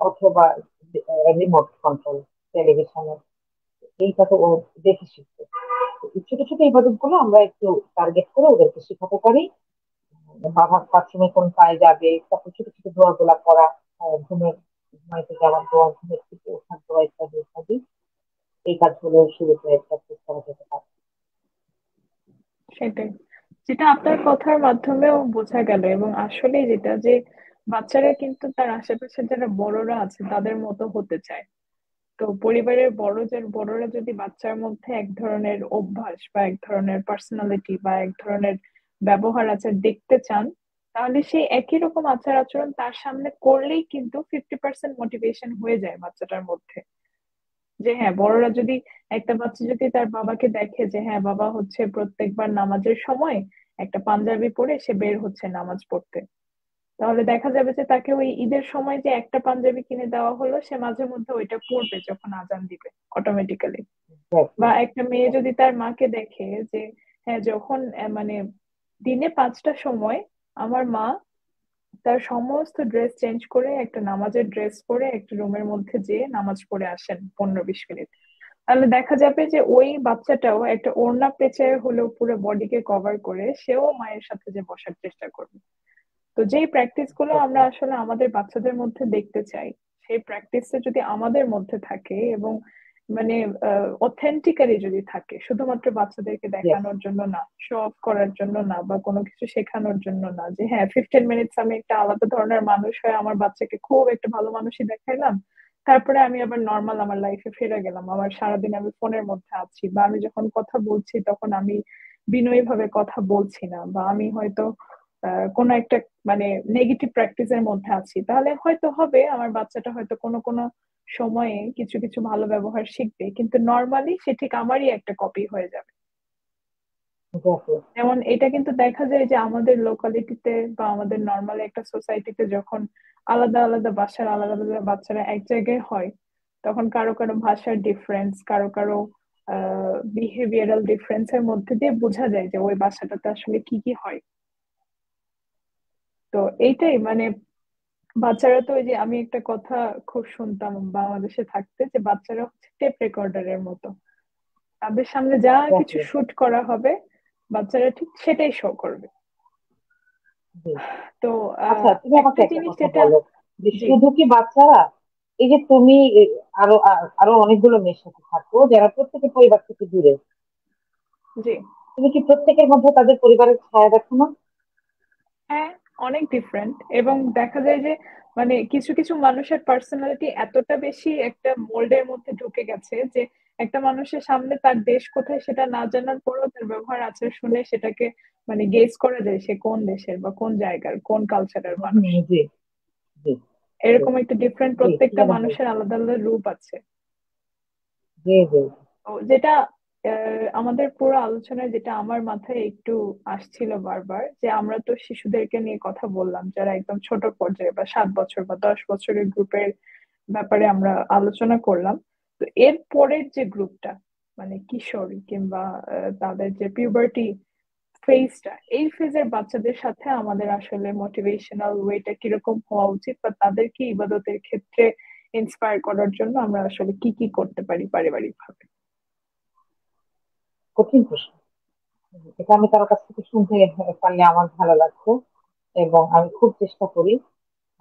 অথবা রিমোট কন্ট্রোল টেলিভিশনের, এইটা তো ও দেখে শিখবে। তো এই ছোট ছোট ইবাদত গুলো আমরা একটু টার্গেট করে ওদেরকে শেখাতে পারি। বাবা বাথরুমে কোন পায়ে যাবে, তারপর ছোট ছোট দোয়া গুলা করা, ঘুমাইতে যাওয়ার দোয়া, ঘুমের থেকে ওঠার দোয়া, ইত্যাদি ইত্যাদি। এই কাজগুলো শুরু করে প্র্যাকটিস করা যেতে পারে। সেটাই। যেটা আপনার কথার মাধ্যমেও বোঝা গেল, এবং আসলে যেটা যে বাচ্চারা কিন্তু তার আশেপাশে যারা বড়রা আছে তাদের মতো হতে চায়। তো পরিবারের বড়রা যদি বাচ্চার মধ্যে এক ধরনের অভ্যাস বা এক ধরনের পার্সোনালিটি বা এক ধরনের ব্যবহার আচার দেখতে চান, তাহলে সেই একই রকম আচার আচরণ তার সামনে করলেই কিন্তু 50% মোটিভেশন হয়ে যায় বাচ্চাটার মধ্যে। যে হ্যাঁ, বড়রা যদি, একটা বাচ্চা যদি তার বাবাকে দেখে যে হ্যাঁ বাবা হচ্ছে প্রত্যেকবার নামাজের সময় একটা পাঞ্জাবি পরে সে বের হচ্ছে নামাজ পড়তে, তাহলে দেখা যাবে যে তাকে ওই ঈদের সময় যে একটা পাঞ্জাবি কিনে দেওয়া হলো সে মাঝে মধ্যে ওইটা পরবে যখন আজান দিবে অটোমেটিক্যালি। এক্স্যাক্টলি। বা একটা মেয়ে যদি তার মাকে দেখে যে হ্যাঁ যখন মানে দিনে 5টা সময় আমার মা তার সমস্ত ড্রেস চেঞ্জ করে একটা নামাজের ড্রেস পরে একটা রুমের মধ্যে যেয়ে নামাজ পড়ে আসেন 15-20 মিনিট, তাহলে দেখা যাবে যে ওই বাচ্চাটাও একটা ওড়না পেঁচায় হলেও পুরো বডিকে কভার করে সেও মায়ের সাথে যে বসার চেষ্টা করবে। তো যেই প্র্যাকটিস গুলো আমরা আসলে আমাদের বাচ্চাদের মধ্যে দেখতে চাই, সেই প্র্যাকটিসটা যদি আমাদের মধ্যে থাকে এবং মানে অথেন্টিক্যালি যদি থাকে, শুধুমাত্র বাচ্চাদেরকে ইয়েস। দেখানোর জন্য না, শো অফ করার জন্য না, বা কোনো কিছু শেখানোর জন্য না, যে হ্যাঁ 15 মিনিটস আমি একটা আলাদা ধরনের মানুষ হয়ে আমার বাচ্চাকে খুব একটা ভালো মানুষই দেখাইলাম, তারপরে আমি আবার নর্মাল আমার লাইফে ফিরে গেলাম, আমার সারাদিন আমি ফোনের মধ্যে আছি, বা আমি যখন কথা বলছি তখন আমি বিনয়ী ভাবে কথা বলছি না, বা আমি হয়তো কোনো একটা মানে নেগেটিভ প্র্যাকটিসের মধ্যে আছি, তাহলে হয়তো হবে আমার বাচ্চাটা হয়তো কোনো কোনো সময়ে কিছু কিছু ভালো ব্যবহার শিখবে, কিন্তু নর্মালি সে ঠিক আমারই একটা কপি হয়ে যাবে। এক্স্যাক্টলি। যেমন এটা কিন্তু দেখা যায় যে আমাদের লোকালিটিতে বা আমাদের নর্মাল একটা সোসাইটিতে যখন আলাদা আলাদা বাসার আলাদা আলাদা বাচ্চারা এক জায়গায় হয়, তখন কারো কারো ভাষার ডিফারেন্স, কারো কারো বিহেভিয়ারাল ডিফারেন্সের মধ্যে দিয়ে বোঝা যায় যে ওই বাসাটাতে আসলে কি কি হয়। তো এইটাই মানে বাচ্চারা তো ওই যে আমি একটা কথা খুব শুনতাম বাংলাদেশে থাকতে, যে বাচ্চারা হচ্ছে টেপ রেকর্ডারের মতো, তাদের সামনে যা কিছু এক্স্যাক্টলি। শুট করা হবে বাচ্চারা ঠিক সেটাই শো করবে। জি। তো আচ্ছা, তুমি আমাকে একটা একটা জিনিস কথা যেটা, বলো, যে জি, শুধু কি বাচ্চারা, এই যে তুমি আরো অনেকগুলো মেয়ের সাথে থাকো যারা প্রত্যেকে পরিবার থেকে দূরে, জি, তুমি কি প্রত্যেকের মধ্যে তাদের পরিবারের ছায়া দেখো না? হ্যাঁ, অনেক ডিফারেন্ট। এবং দেখা যায় যে মানে কিছু কিছু মানুষের পার্সোনালিটি এতটা বেশি একটা মোল্ডের মধ্যে ঢুকে গেছে যে একটা মানুষের সামনে তার দেশ কোথায় সেটা না জানার পরেও তার ব্যবহার আচার শুনে সেটাকে মানে গেস করা যায় সে কোন দেশের বা কোন জায়গার কোন কালচারের মানুষ। জি, জি, জি, এরকম একটা ডিফারেন্ট, জি, প্রত্যেকটা ঠিকানা মানুষের বলছি। আলাদা আলাদা রূপ আছে। জি, জি, তো যেটা আমাদের পুরো আলোচনায় যেটা আমার মাথায় একটু আসছিল বারবার, যে আমরা তো শিশুদেরকে নিয়ে কথা বললাম যারা একদম ছোট পর্যায়ে বা 7 বছর বা 10 বছরের গ্রুপের ব্যাপারে আমরা আলোচনা করলাম। তো এর পরের যে গ্রুপটা মানে কিশোরী কিংবা তাদের যে পিউবার্টি ফেজটা, এই ফেজের বাচ্চাদের সাথে আমাদের আসলে মোটিভেশনাল ওয়েটা কিরকম হওয়া উচিত, বা তাদেরকে ইবাদতের ক্ষেত্রে ইন্সপায়ার করার জন্য আমরা আসলে কি কি করতে পারি পারিবারিক ভাবে। কঠিন প্রশ্ন। এটা আমি কারো কাছ থেকে শুনতে পারলে আমার ভালো লাগতো, এবং আমি খুব চেষ্টা করি।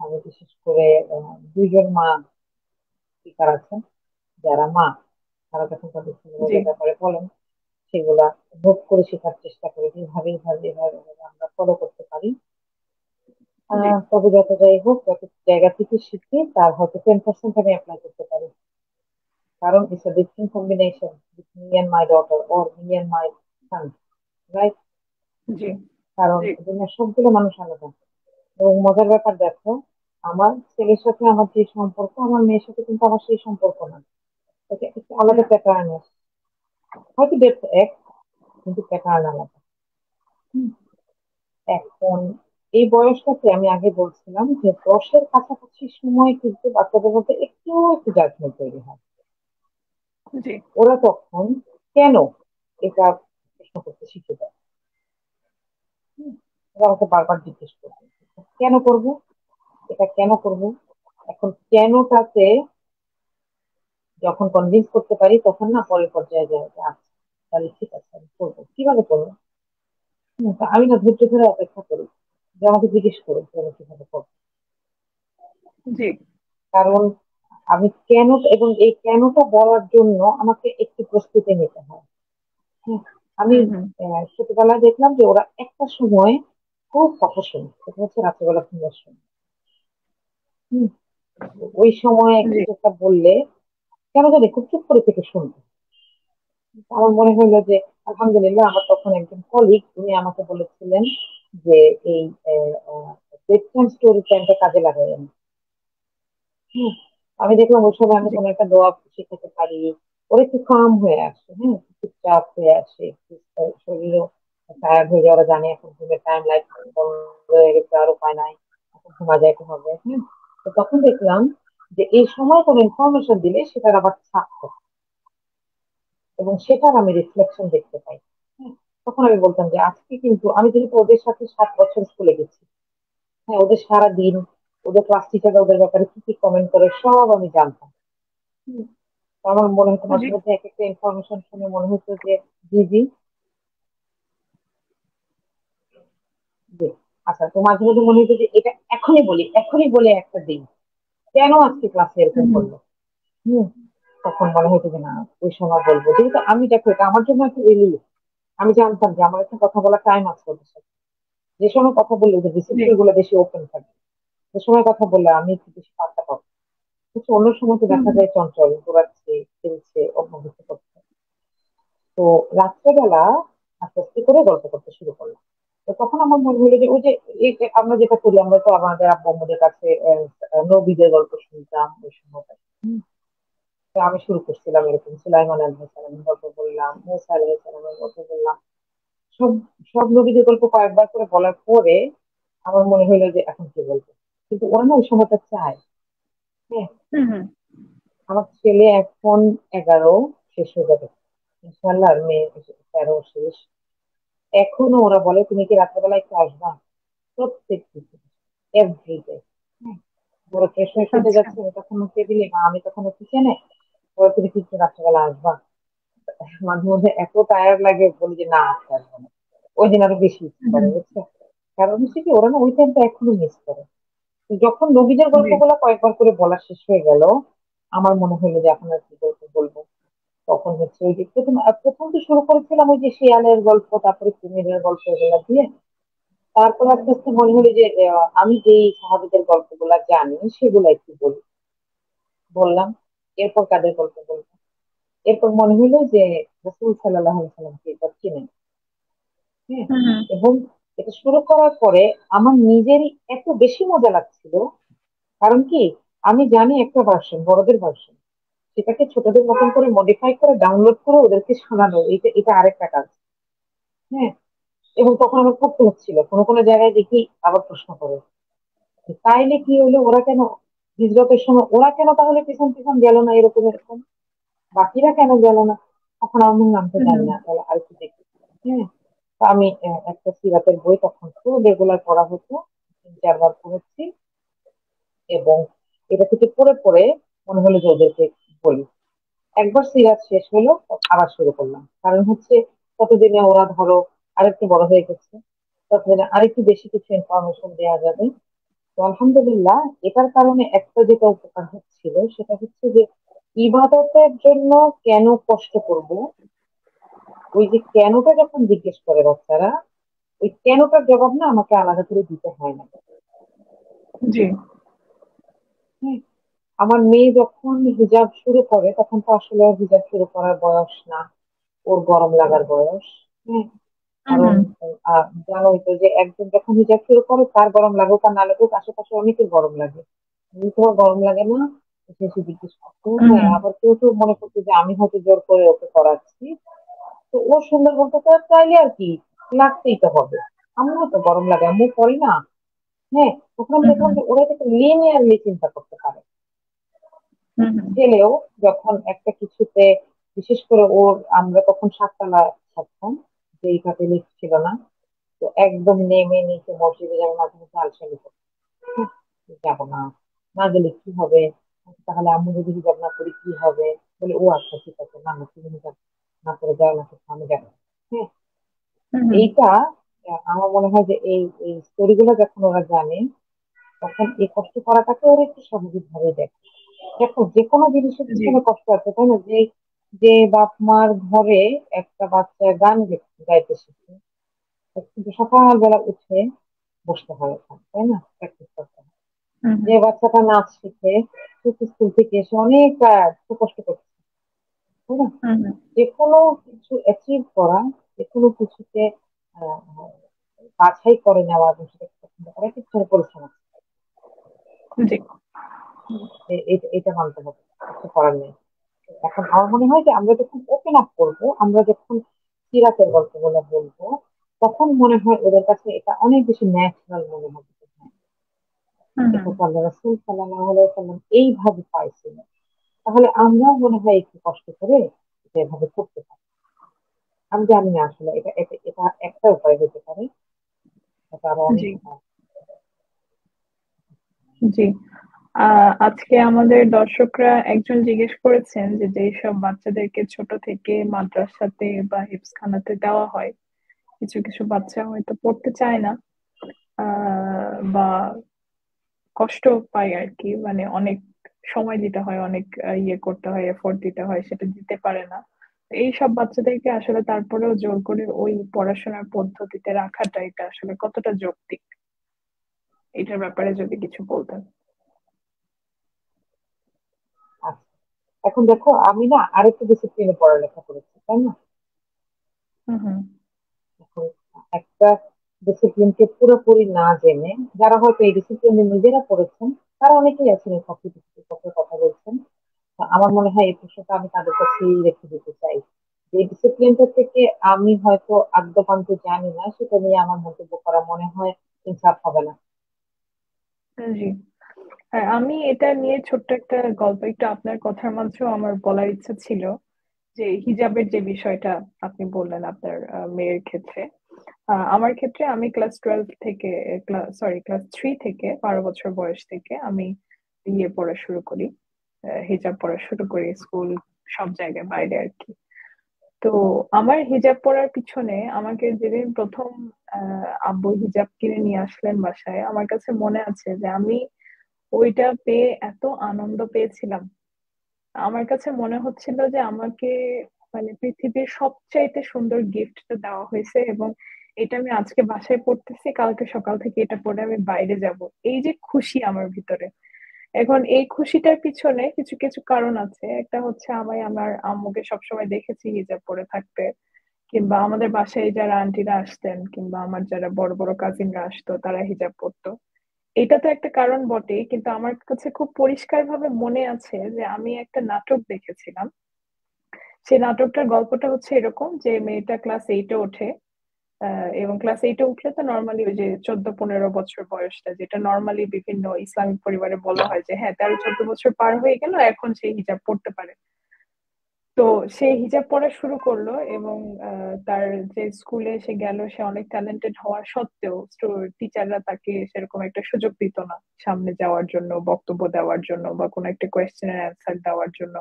আমি বিশেষ করে দুইজন মা স্পিকার আছেন, যারা মা, তারা যখন তাদের জি, ছেলেমেয়েদের ব্যাপারে বলেন, সেগুলা নোট করে শেখার চেষ্টা করি, এইভাবে এইভাবে এইভাবে এইভাবে আমরা ফলো করতে পারি। জি, তবে যত যাই হোক, যত জায়গা থেকে শিখি তার হয়তো 10% আমি অ্যাপ্লাই করতে পারি, কারণ it's a different combination me and my daughter or me and my son, right? জি, কারণ জি, দুনিয়ার সবগুলো মানুষ আলাদা। এবং মজার ব্যাপার দেখো, আমার ছেলের সাথে আমার যে সম্পর্ক, আমার মেয়ের সাথে কিন্তু আমার সেই সম্পর্ক না। এটা একটু আলাদা না, প্যাটার্ন আছে, হয়তো ডেপথ এক, কিন্তু প্যাটার্ন আলাদা। হুম। এখন এই বয়সটাতে আমি আগে বলছিলাম যে 10-এর কাছাকাছি সময় কিন্তু বাচ্চাদের মধ্যে একটু একটু জাজমেন্ট তৈরি হয়। জি, ওরা তখন কেন এটা প্রশ্ন করতে শিখে যায়। হুম। ওরা আমাকে বারবার জিজ্ঞেস করবে, কেন করব, এটা কেন করব। এখন কেনটাতে যখন কনভিন্স করতে পারি, তখন না পরের পর্যায়ে যায় যে আচ্ছা, তাহলে ঠিক আছে, আমি করবো, কিভাবে করবো। তা আমি না ধৈর্য ধরে অপেক্ষা করি, যে আমাকে জিজ্ঞেস করো যে আমি কিভাবে করবো। জি, কারণ আমি কেন, এবং এই কেনটা বলার জন্য আমাকে একটু প্রস্তুতি নিতে হয়। হ্যাঁ, আমি হুম, হুম, ছোটবেলায় দেখলাম যে ওরা একটা সময় খুব কথা শোনে, সেটা হচ্ছে রাত্রেবেলা ঘুমের সময়। হম। ওই সময় জি, কিছু একটা বললে কেন জানি খুব চুপ করে থেকে শুনবে। আমার মনে হলো যে আলহামদুলিল্লাহ, আমার তখন একজন কলিগ উনি আমাকে বলেছিলেন যে এই বেড টাইম স্টোরি টাইমটা কাজে লাগাই আমি। হ্যাঁ, আমি দেখলাম ওই সময় আমি জি, কোনো একটা দোয়া শিখাতে পারি, ওরা একটু কাম হয়ে আসে, হ্যাঁ, একটু চুপচাপ হয়ে আসে, একটু শরীরও টায়ার্ড হয়ে যায়, ওরা জানে এখন ঘুমের টাইম, লাইট বন্ধ হয়ে গেছে, আর উপায় নাই, এখন ঘুমা যাইতে হবে। হ্যাঁ, তো তখন দেখলাম যে এই সময় কোনো ইনফরমেশন দিলে সেটার আবার ছাপ থাকে, এবং সেটার আমি রিফ্লেকশন দেখতে পাই। হ্যাঁ, তখন আমি বলতাম যে আজকে কিন্তু আমি যেহেতু ওদের সাথে 7 বছর স্কুলে গেছি, হ্যাঁ, ওদের সারা দিন, ওদের ক্লাস টিচাররা ওদের ব্যাপারে কি কি কমেন্ট করে সব আমি জানতাম। হুম। তো আমার মনে হতো জি, মাঝে মধ্যে এক একটা ইনফরমেশন শুনে মনে হতো যে জি জি, জি, আচ্ছা, তো মাঝে মধ্যে মনে হতো যে এটা এখনই বলি, এখনই বলে একটা দিন, কেন আজকে ক্লাসে এরকম হুম, করলো। হুম। তখন মনে হতো যে না, ওই সময় বলবো, যেহেতু আমি দেখো এটা আমার জন্য একটা রিলিফ। আমি জানতাম যে আমার একটা কথা বলার টাইম আছে ওদের সাথে, যে সময় কথা বললে ওদের জি, রিসেপ্টর গুলো বেশি ওপেন থাকে, যে সময় কথা বললে আমি একটু বেশি পাত্তা পাবো। কিন্তু অন্য সময় তো হুম, দেখা হুম, যায় চঞ্চল, ঘোরাচ্ছে, খেলছে, অন্য কিছু করছে। তো রাত্রেবেলা আস্তে আস্তে করে গল্প করতে শুরু করলাম, তো তখন আমার মনে হলো যে ওই যে যে আমরা যেটা করি, আমরা তো আমাদের আব্বু আম্মুদের কাছে নবীদের গল্প শুনতাম ওই সময়টা। তো আমি শুরু করছিলাম এরকম সুলাইমান আলাইহিস সালামের গল্প বললাম, মুসা আলাইহিস সালামের গল্প বললাম। সব সব নবীদের গল্প কয়েকবার করে বলার পরে আমার মনে হলো যে এখন কি বলবো, কিন্তু ওরা না ওই সময়টা চায়। হ্যাঁ, হুম, হুম। আমার ছেলে এখন 11 শেষ হয়ে যাবে ইনশাল্লাহ, আর মেয়ে 13 শেষ। এখনো ওরা বলে তুমি কি রাত্রেবেলা একটু আসবা, প্রত্যেক দিন, এভরিডে। ওরা ফ্রেশ হয়ে শুতে আচ্ছা। যাচ্ছে, আমি তখন উঠে দিলে বা আমি তখন কিচেনে, ওরা তুমি কি একটু রাত্রেবেলা আসবা। মাঝে মধ্যে এত টায়ার্ড লাগে, বলি যে না আজকে আসবো না। ওই দিন আরো বেশি ইচ্ছে হুম, করে, হুম। বুঝছো। কারণ হচ্ছে কি, ওরা না ওই টাইমটা এখনো মিস করে। তো যখন নবীদের জি। গল্পগুলো কয়েকবার করে বলা শেষ হয়ে গেল, আমার মনে হলো যে এখন আর কি গল্প বলবো। তখন হচ্ছে ওই যে প্রথম তো শুরু করেছিলাম ওই যে শিয়ালের গল্প, তারপরে কুমিরের গল্প, এগুলা দিয়ে। তারপর আস্তে আস্তে মনে হলো যে আমি যেই সাহাবীদের গল্পগুলা জানি সেগুলো একটু বলি, বললাম। এরপর কাদের গল্প বলবো, এরপর মনে হলো যে রাসূল সাল্লাল্লাহু আলাইহি সাল্লামকে এটা চিনেন। হ্যাঁ, হুম, হুম। এবং এটা শুরু করার পরে আমার নিজেরই এত বেশি মজা লাগছিল। কারণ কি, আমি জানি একটা ভার্সন, বড়দের ভার্সন, সেটাকে ছোটদের মতন করে মডিফাই করে ডাউনলোড করে ওদেরকে শোনানো, এটা এটা আরেকটা কাজ। হ্যাঁ, এবং তখন আমার করতে হচ্ছিল, কোনো কোনো জায়গায় দেখি আবার প্রশ্ন করে যে, তাইলে কি হলো, ওরা কেন হিজরতের সময় ওরা কেন তাহলে পিছন পিছন গেল না, এরকম এরকম বাকিরা কেন গেল না। তখন আমার নাম তো হুম, জানি হুম। না, তাহলে আর কি দেখি। হ্যাঁ, তো আমি একটা সিরাতের বই তখন খুব রেগুলার পড়া হতো, 3-4 বার পড়েছি। এবং এটা থেকে পড়ে পড়ে মনে হলো যে ওদেরকে বলি। একবার সিরাত শেষ হলো, আবার শুরু করলাম, কারণ হচ্ছে ততদিনে ওরা ধরো আরেকটু বড় হয়ে গেছে, ততদিনে আরেকটু বেশি কিছু ইনফরমেশন দেওয়া যাবে। তো আলহামদুলিল্লাহ, এটার কারণে একটা যেটা উপকার হচ্ছিল সেটা হচ্ছে যে ইবাদতের জন্য কেন কষ্ট করব, ওই যে কেনটা যখন জিজ্ঞেস করে বাচ্চারা, ওই কেনটার জবাব না আমাকে আলাদা করে দিতে হয় না। জি। হ্যাঁ, আমার মেয়ে যখন হিজাব শুরু করে তখন তো আসলে ওর হিজাব শুরু করার বয়স না, ওর গরম লাগার বয়স। হ্যাঁ, হুম, কারণ হুম। জানোই তো যে একজন যখন হিজাব শুরু করে, তার গরম লাগুক আর না লাগুক, আশেপাশে অনেকের গরম লাগে। তোমার গরম লাগে না, সে এসে জিজ্ঞেস করতো। হুম, হ্যাঁ, হুম। আবার কেউ কেউ মনে করতো যে আমি হয়তো জোর করে ওকে করাচ্ছি। তো ও সুন্দর বলতে, তো চাইলে আর কি, লাগতেই তো হবে, আমিও তো গরম লাগে, আমিও করি না। হ্যাঁ, তখন আমি হুম, দেখলাম হুম। যে ওরা কিন্তু লিনিয়ারলি চিন্তা করতে পারে। হুম, হুম। ছেলেও যখন একটা কিছুতে, বিশেষ করে ওর, আমরা তখন 7 তলা থাকতাম, যে এইভাবে লিফট ছিল না। তো একদম নেমে নিচে মসজিদে যাবো, মাঝে মাঝে আলসামি করতো। হুম, যাবো না, না গেলে কি হবে, তাহলে আম্মু যদি হিজাব না করি কি হবে। বলে ও আচ্ছা ঠিক আছে, না না তুমি হিজাব না করে যাও না, ঠিক আমি যাবো। হ্যাঁ, হুম, হুম। এইটা আমার মনে হয় যে এই এই স্টোরি গুলো যখন ওরা জানে, তখন এই কষ্ট করাটাকে ওরা একটু স্বাভাবিক ভাবে দেখে। দেখো, যে কোনো জিনিসের জি। পিছনে কষ্ট আছে, তাই না। যে যে বাপ মার ঘরে একটা বাচ্চা গান গাইতে শিখে, কিন্তু সকালবেলা উঠে বসতে হয় ওখানে, তাই না, প্র্যাকটিস করতে হয়। হুম, হুম। যে বাচ্চাটা নাচ শিখে, সে তো স্কুল থেকে এসে অনেক একটু কষ্ট করছে, তাই না। হুম, হুম। যে কোনো কিছু অ্যাচিভ করা, যে কোনো কিছুতে আহ, বাছাই করে নেওয়া এবং সেটাকে পছন্দ করা, কিছু পরিশ্রম আছে। জি। এটা মানতে হবে, কিছু করার নেই। এখন আমার মনে হয় যে আমরা যখন ওপেন আপ করবো, আমরা যখন সিরাতের গল্পগুলো বলবো, তখন মনে হয় ওদের কাছে এটা অনেক বেশি ন্যাচারাল মনে হবে যে, হ্যাঁ, হুম, হুম। এটা তো আল্লাহ রাসূল সাল্লাল্লাহু আলাইহি সাল্লাম এইভাবে পাইছিলেন। তাহলে আমরাও মনে হয় একটু কষ্ট করে এটা এভাবে করতে পারি। আমি জানি না আসলে এটা এটা এটা একটা উপায় হতে পারে, এটা আরো অনেক জি। উপায়। জি। আজকে আমাদের দর্শকরা একজন জিজ্ঞেস করেছেন যে যেসব বাচ্চাদেরকে ছোট থেকে মাদ্রাসাতে বা হিফজখানাতে দেওয়া হয়, কিছু কিছু বাচ্চা হয়তো পড়তে চায় না, বা কষ্ট পায় আর কি, মানে অনেক সময় দিতে হয়, অনেক ইয়ে করতে হয়, এফোর্ট দিতে হয়, সেটা দিতে পারে না। তো এই সব বাচ্চাদেরকে আসলে তারপরেও জোর করে ওই পড়াশোনার পদ্ধতিতে রাখাটা, এটা আসলে কতটা যৌক্তিক, এটার ব্যাপারে যদি কিছু বলতেন। আচ্ছা, এখন দেখো, আমি না আরেকটু ডিসিপ্লিনে পড়ালেখা করেছি, তাই না। হুম, হুম। এখন একটা ডিসিপ্লিনকে পুরোপুরি না জেনে, যারা হয়তো এই ডিসিপ্লিনে নিজেরা পড়েছেন, তারা অনেকেই আছেন এই কম্পিটিটিভ কথা বলছেন। আমার মনে হয় এই প্রশ্নটা আমি তাদের কাছেই রেখে দিতে চাই, যে ডিসিপ্লিনটা থেকে আমি হয়তো আদ্যপান্ত জানি না, সেটা নিয়ে আমার মন্তব্য করা মনে হয় ইনসাফ হবে না। জি। হ্যাঁ, আমি এটা নিয়ে ছোট্ট একটা গল্প একটু আপনার কথার মাঝেও আমার বলার ইচ্ছা ছিল, যে হিজাবের যে বিষয়টা আপনি বললেন আপনার মেয়ের ক্ষেত্রে। আমার ক্ষেত্রে আমি ক্লাস 12 থেকে, ক্লাস 3 থেকে 12 বছর বয়স থেকে আমি পড়া শুরু করি, হিজাব পড়া শুরু করি স্কুল সব জায়গায় বাইরে আর কি। তো আমার হিজাব পরার পিছনে আমাকে যেদিন প্রথম আব্বু হিজাব কিনে নিয়ে আসলেন বাসায়, আমার কাছে মনে আছে যে আমি ওইটা পেয়ে এত আনন্দ পেয়েছিলাম। আমার কাছে মনে হচ্ছিল যে আমাকে মানে পৃথিবীর সবচাইতে সুন্দর গিফটটা দেওয়া হয়েছে, এবং এটা আমি আজকে বাসায় পড়তেছি, কালকে সকাল থেকে এটা পরে আমি বাইরে যাব। এই যে খুশি আমার ভিতরে, এখন এই খুশিটার পিছনে কিছু কিছু কারণ আছে। একটা হচ্ছে আমি আমার আম্মুকে সবসময় দেখেছি হিজাব পরে থাকতে, কিংবা আমাদের বাসায় যারা আন্টিরা আসতেন কিংবা আমার যারা বড় বড় কাজিনরা আসতো তারা হিজাব পরতো। এটা তো একটা কারণ বটেই, কিন্তু আমার কাছে খুব পরিষ্কার ভাবে মনে আছে যে আমি একটা নাটক দেখেছিলাম। সেই নাটকটার গল্পটা হচ্ছে এরকম যে মেয়েটা ক্লাস 8-এ ওঠে। এবং ক্লাস 8-এ উঠলে তো নর্মালি ওই যে 14-15 বছর বয়সটা, যেটা নর্মালি বিভিন্ন ইসলামিক পরিবারে বলা হয় যে হ্যাঁ 13-14 বছর পার হয়ে গেল, এখন সেই হিজাব পড়তে পারে। তো সে হিজাব পড়া শুরু করলো, এবং তার যে স্কুলে সে গেল, সে অনেক ট্যালেন্টেড হওয়া সত্ত্বেও টিচাররা তাকে সেরকম একটা সুযোগ দিত না সামনে যাওয়ার জন্য, বক্তব্য দেওয়ার জন্য, বা কোনো একটা কোয়েশ্চেনের অ্যান্সার দেওয়ার জন্য।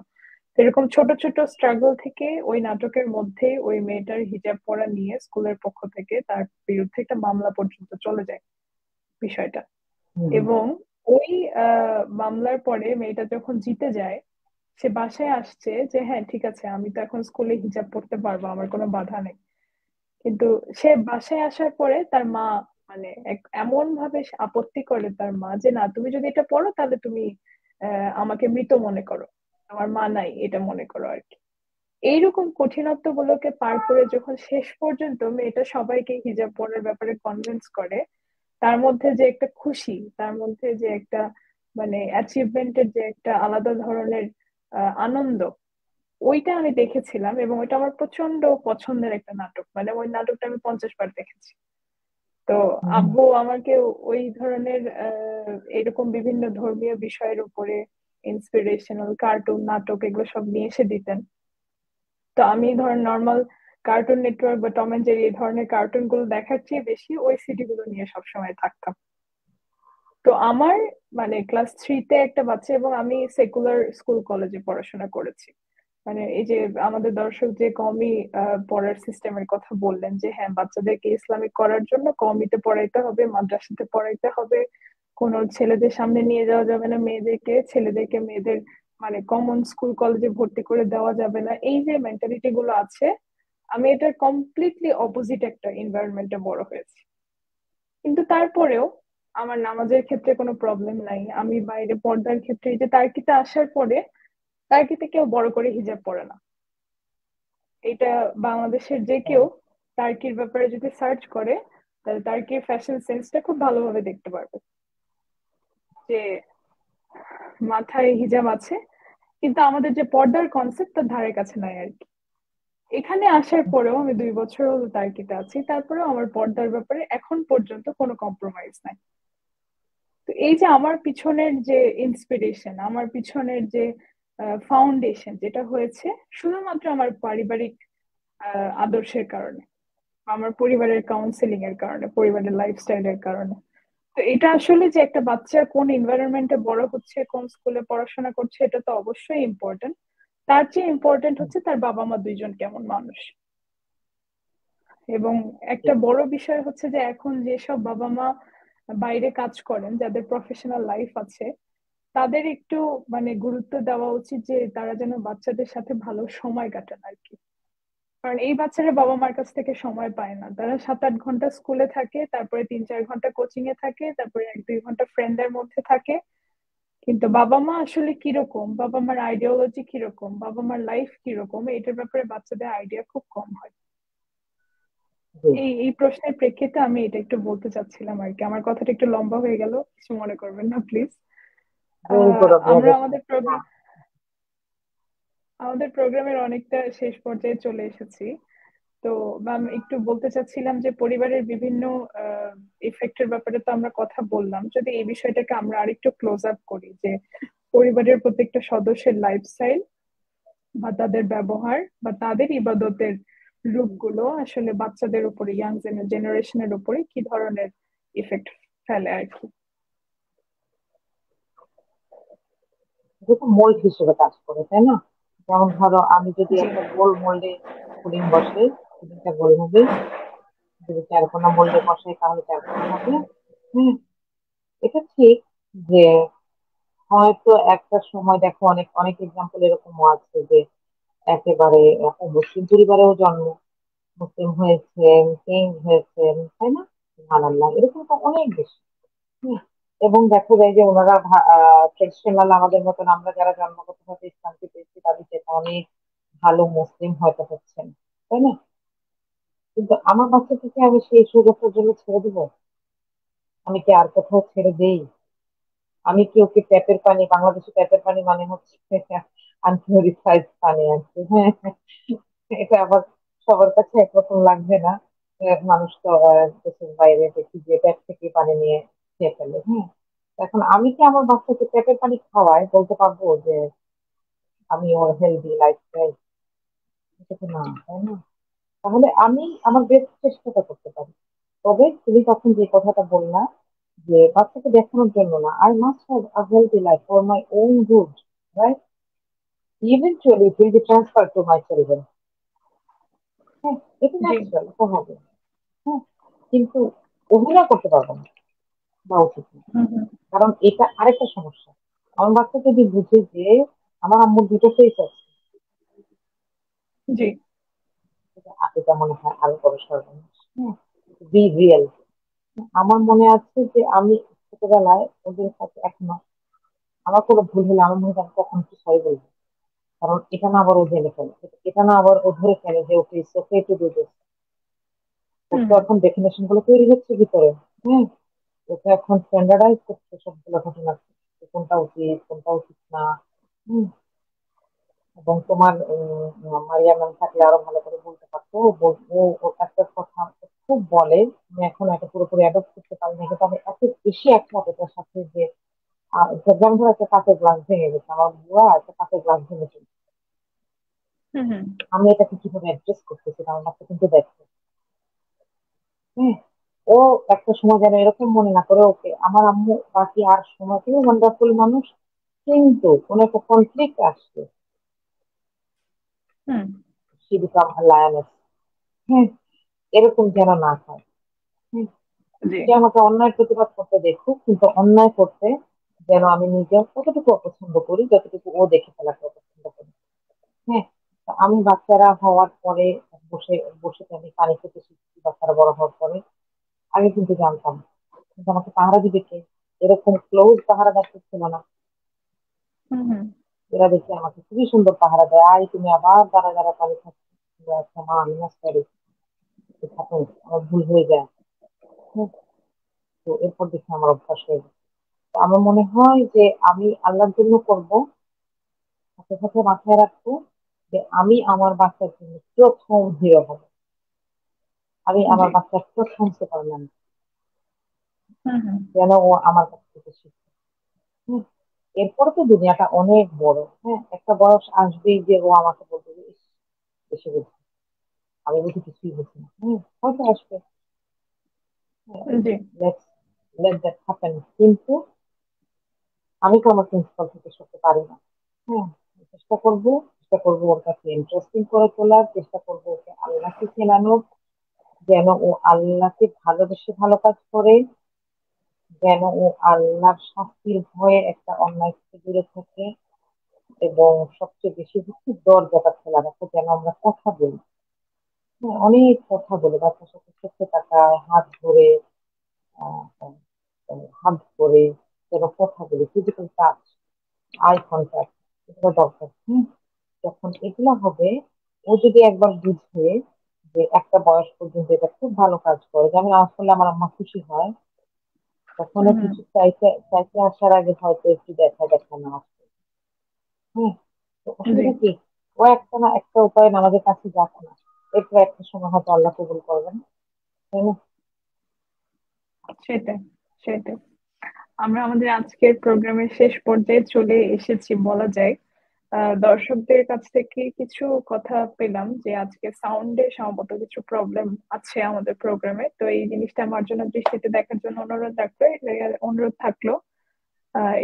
এরকম ছোট ছোট স্ট্রাগল থেকে ওই নাটকের মধ্যে ওই মেয়েটার হিজাব পরা নিয়ে স্কুলের পক্ষ থেকে তার বিরুদ্ধে একটা মামলা পর্যন্ত চলে যায় বিষয়টা। হুম। এবং ওই মামলার পরে মেয়েটা যখন জিতে যায়, সে বাসায় আসছে যে হ্যাঁ ঠিক আছে, আমি তো এখন স্কুলে হিজাব পড়তে পারবো, আমার কোনো বাধা নেই। কিন্তু সে বাসায় আসার পরে তার মা মানে এমন ভাবে আপত্তি করে তার মা, যে না তুমি যদি এটা পড়ো তাহলে তুমি আমাকে মৃত মনে করো, আমার মা নাই এটা মনে করো আর কি। এইরকম কঠিনত্ব গুলোকে পার করে যখন শেষ পর্যন্ত মেয়েটা সবাইকে হিজাব পরার ব্যাপারে কনভিন্স করে, তার মধ্যে যে একটা খুশি, তার মধ্যে যে একটা মানে অ্যাচিভমেন্টের যে একটা আলাদা ধরনের আনন্দ, ওইটা আমি দেখেছিলাম। এবং ওইটা আমার প্রচন্ড পছন্দের একটা নাটক, মানে ওই নাটকটা আমি 50 বার দেখেছি। তো হুম। আব্বু আমাকে ওই ধরনের এরকম বিভিন্ন ধর্মীয় বিষয়ের উপরে ইন্সপিরেশনাল কার্টুন নাটক এগুলো সব নিয়ে এসে দিতেন। তো আমি ধরেন নর্মাল কার্টুন নেটওয়ার্ক বা টম এন্ড জেরি এই ধরনের কার্টুন গুলো দেখার চেয়ে বেশি ওই সিডি গুলো নিয়ে সবসময় থাকতাম। তো আমার মানে ক্লাস 3-তে একটা বাচ্চা, এবং আমি সেকুলার স্কুল কলেজে পড়াশোনা করেছি। মানে এই যে আমাদের দর্শক যে কওমি পড়ার সিস্টেমের কথা বললেন, যে হ্যাঁ বাচ্চাদেরকে ইসলামিক করার জন্য কওমিতে পড়াইতে হবে, মাদ্রাসাতে পড়াইতে হবে, কোনো ছেলেদের সামনে নিয়ে যাওয়া যাবে না মেয়েদেরকে, ছেলেদেরকে মেয়েদের মানে কমন স্কুল কলেজে ভর্তি করে দেওয়া যাবে না, এই যে মেন্টালিটি গুলো আছে, আমি এটার কমপ্লিটলি অপোজিট একটা এনভায়রনমেন্টে বড় হয়েছি। কিন্তু তারপরেও আমার নামাজের ক্ষেত্রে কোনো প্রবলেম নাই, আমি বাইরে পর্দার ক্ষেত্রে এই যে তার্কিতে আসার পরে, তার্কিতে কেউ বড় করে হিজাব পরে না। এটা বাংলাদেশের যে কেউ টার্কির ব্যাপারে যদি সার্চ করে, তাহলে টার্কির ফ্যাশন সেন্সটা খুব ভালোভাবে দেখতে পারবে, যে মাথায় হিজাব আছে, কিন্তু আমাদের যে পর্দার কনসেপ্ট তার ধারে কাছে নাই আর কি। এখানে আসার পরেও আমি 2 বছর হলো টার্কিতে আছি, তারপরেও আমার পর্দার ব্যাপারে এখন পর্যন্ত কোনো কম্প্রোমাইজ নাই। তো এই যে আমার পিছনের যে ইন্সপিরেশন, আমার পিছনের যে ফাউন্ডেশন যেটা হয়েছে, শুধুমাত্র আমার পারিবারিক আদর্শের কারণে, আমার পরিবারের কাউন্সিলিং এর কারণে, পরিবারের লাইফস্টাইলের কারণে। তো এটা আসলে যে একটা বাচ্চা কোন এনভায়রনমেন্টে বড় হচ্ছে, কোন স্কুলে পড়াশোনা করছে, এটা তো অবশ্যই ইম্পর্টেন্ট। তার চেয়ে ইম্পর্টেন্ট হচ্ছে তার বাবা মা দুইজন কেমন মানুষ। এবং একটা বড় বিষয় হচ্ছে যে এখন যেসব বাবা মা বাইরে কাজ করেন, যাদের প্রফেশনাল লাইফ আছে, তাদের একটু মানে গুরুত্ব দেওয়া উচিত যে তারা যেন বাচ্চাদের সাথে ভালো সময় কাটান আর কি। কারণ এই বাচ্চারা বাবা মার কাছ থেকে সময় পায় না, তারা 7-8 ঘন্টা স্কুলে থাকে, তারপরে 3-4 ঘন্টা কোচিং এ থাকে, তারপরে 1-2 ঘন্টা ফ্রেন্ডদের মধ্যে থাকে। কিন্তু বাবা মা আসলে কিরকম, বাবা মার আইডিওলজি কিরকম, বাবা মার লাইফ কিরকম, এটার ব্যাপারে বাচ্চাদের আইডিয়া খুব কম হয়। জি। এই প্রশ্নের প্রেক্ষিতে আমি এটা একটু বলতে চাচ্ছিলাম আর কি। আমার কথাটা একটু লম্বা হয়ে গেল, কিছু মনে করবেন না প্লিজ। ভুল করে আমরা বিয়াদব। আমাদের প্রোগ্রামের অনেকটা শেষ পর্যায়ে চলে এসেছি। তো ম্যাম, একটু বলতে চাচ্ছিলাম যে পরিবারের বিভিন্ন ইফেক্টের ব্যাপারে তো আমরা কথা বললাম, যদি এই বিষয়টাকে আমরা আরেকটু ক্লোজ আপ করি, যে পরিবারের প্রত্যেকটা সদস্যের লাইফস্টাইল বা তাদের ব্যবহার বা তাদের ইবাদতের রূপগুলো আসলে বাচ্চাদের উপরে, ইয়াং জেনারেশনের উপরে কি ধরনের ইফেক্ট ফেলে আর কি। যেটা মোল্ড হিসেবে কাজ করে, তাই না? যেমন ধরো আমি যদি জি। একটা গোল মোল্ডে পুডিং বসাই, পুডিংটা গোল হবে। যদি চারকোনা মোল্ডে বসাই তাহলে চারকোনা হবে। হ্যাঁ, এটা ঠিক যে হয়তো একটা সময় দেখো, অনেক অনেক এক্সাম্পল এরকমও আছে যে একেবারে মুসলিম পরিবারেও জন্ম, মুসলিম হয়েছেন, চেঞ্জ হয়েছেন, তাই না? সুবহানাল্লাহ, এরকম তো অনেক বেশি। হুম। এবং দেখা যায় যে ওনারা ট্রেডিশনাল আমাদের মতন, আমরা যারা জন্মগতভাবে ইসলামকে পেয়েছি তাদের চেয়ে অনেক ভালো মুসলিম হয়তো হচ্ছেন, তাই না? কিন্তু আমার বাচ্চাটাকে আমি সেই সুযোগটার জন্য ছেড়ে দিব? আমি কি আর কোথাও ছেড়ে দেই? আমি কি ওকে ট্যাপের পানি, বাংলাদেশে ট্যাপের পানি মানে হচ্ছে আনপিউরিফাইড পানি আর কি, হ্যাঁ। এটা আবার সবার কাছে একরকম লাগবে না। মানুষ তো দেশের বাইরে দেখি যে ট্যাপ থেকে পানি নিয়ে খেয়ে ফেলে, হ্যাঁ। এখন আমি কি আমার বাচ্চাকে ট্যাপের পানি খাওয়াই বলতে পারবো যে আমি ওর হেলদি লাইফস্টাইল? এটা তো না, তাই না? তাহলে আমি আমার বেস্ট চেষ্টাটা করতে পারি। তবে তুমি তখন যে কথাটা বললা যে বাচ্চাকে দেখানোর জন্য না, I must have a healthy life for my own good, right? Eventually it will be transfer to my children. হ্যাঁ, এটা জি। ন্যাচারাল, এটা হবে। হ্যাঁ, কিন্তু অভিনয় করতে পারবো না, বা উচিত না। হুম হুম। কারণ এটা আরেকটা সমস্যা। আমার বাচ্চা যদি বুঝে যে আমার আম্মুর দুটো ফেস আছে, জি। এটা মনে হয় আরো বড় সর্বনাশ। হ্যাঁ, বি রিয়েল। আমার মনে আছে যে আমি ছোটবেলায় ওদের সাথে এখনো আমার কোনো ভুল হলে আমার মনে হয় আমি কখন কি সরি বলবো। কারণ এটা না আবার ও জেনে ফেলে, এটা না আবার ও ধরে ফেলে যে okay it's okay to do this. ওর হুম তো হুম। এখন ডেফিনেশন গুলো তৈরি হচ্ছে ভিতরে। হ্যাঁ, ওকে এখন স্ট্যান্ডার্ডাইজ করছে সবগুলো ঘটনা, কোনটা উচিত কোনটা উচিত না। হুম। এবং তোমার মারিয়া ম্যাম থাকলে আরো ভালো করে বলতে পারতো। ও একটা কথা খুব বলে, আমি এখন এটা পুরোপুরি অ্যাডপ্ট করতে পারি না, কিন্তু আমি এত বেশি একমত এটার সাথে যে যেমন ধরো একটা কাঁচের গ্লাস ভেঙে গেছে, আমার বুয়া একটা কাঁচের গ্লাস ভেঙেছে, হুম হুম। আমি এটাকে কিভাবে অ্যাড্রেস করতেছি আমার বাচ্চা কিন্তু দেখছে। হ্যাঁ, ও একটা সময় যেন এরকম মনে না করে ওকে আমার আম্মু বাকি আর সময় তিনি ওয়ান্ডারফুল মানুষ, কিন্তু কোন একটা কনফ্লিক্ট আসছে, হুম। সে বিকাম লায়নেস। হ্যাঁ, এরকম যেন না হয়। হ্যাঁ, জি। সে আমাকে অন্যায় প্রতিবাদ করতে দেখুক, কিন্তু অন্যায় করতে যেন আমি নিজে ততটুকু অপছন্দ করি যতটুকু ও দেখে ফেলাকে অপছন্দ করি। হ্যাঁ, তো আমি বাচ্চারা হওয়ার পরে বসে বসে আমি পানি খেতে শিখছি, বাচ্চারা বড় হওয়ার পরে। আগে কিন্তু জানতাম না। কিন্তু আমাকে পাহারা দিবে কে? এরকম ক্লোজ পাহারাদার তো ছিল না। হুম হুম। এরা দেখে আমাকে খুবই সুন্দর পাহারা দেয়, আই তুমি আবার দাঁড়া দাঁড়া পানি খাচ্ছি। আচ্ছা মা, আমি না সরি, আমার ভুল হয়ে যায়। হ্যাঁ, তো এরপর দেখে আমার অভ্যাস হয়ে গেছে। তো আমার মনে হয় যে আমি আল্লাহর জন্য করব, সাথে সাথে মাথায় রাখবো যে আমি আমার বাচ্চার জন্য প্রথম হিরো হব। আমি জি। আমার বাচ্চার প্রথম সুপারম্যান, হুম হুম। যেন ও আমার কাছ থেকে শিখে। হুম। এরপরে তো দুনিয়াটা অনেক বড়। হ্যাঁ, একটা বয়স আসবেই যে ও আমাকে বলবে যে, "ইস, বেশি বুঝি, আমি বুঝি কিছুই বুঝি না।" হয়তো আসবে। জি। Let's let that happen. কিন্তু আমি তো আমার প্রিন্সিপাল থেকে সরতে পারি না। হ্যাঁ, চেষ্টা করবো, চেষ্টা করবো ওর কাছে ইন্টারেস্টিং করে তোলার, চেষ্টা করবো ওকে আল্লাহকে চেনানোর, যেন ও আল্লাহকে ভালোবেসে ভালো কাজ করে, যেন ও আল্লাহর শাস্তির ভয়ে একটা অন্যায় থেকে দূরে থাকে। এবং সবচেয়ে বেশি হচ্ছে দরজাটা খোলা রাখো, যেন আমরা কথা বলি। হ্যাঁ, অনেক কথা বলে বাচ্চার সাথে চোখে তাকায়, হাত ধরে, আহ, হাত ধরে, যেন কথা বলি, ফিজিক্যাল টাচ, আই কন্ট্যাক্ট, এগুলো দরকার। যখন এগুলো হবে, ও যদি একবার বুঝে যে একটা বয়স পর্যন্ত এটা খুব ভালো কাজ করে, যে আমি নামাজ পড়লে আমার আম্মা খুশি হয়। কখনো হুম হুম। কিছু চাইতে চাইতে আসার আগে হয়তো একটু দেখা দেখা নামাজ পড়ে। হ্যাঁ, তো জি। অসুবিধা কি? ও একটা না একটা উপায়ে নামাজের কাছে যাক না, এরপর একটা সময় হয়তো আল্লাহ কবুল করবেন, তাই না? সেটাই, সেটাই। আমরা আমাদের আজকের প্রোগ্রামের শেষ পর্যায়ে চলে এসেছি বলা যায়। দর্শকদের কাছ থেকে কিছু কথা পেলাম যে আজকে সাউন্ডে সম্ভবত কিছু প্রবলেম আছে আমাদের প্রোগ্রামে, তো এই জিনিসটা মার্জনা দৃষ্টিতে দেখার জন্য অনুরোধ থাকলো।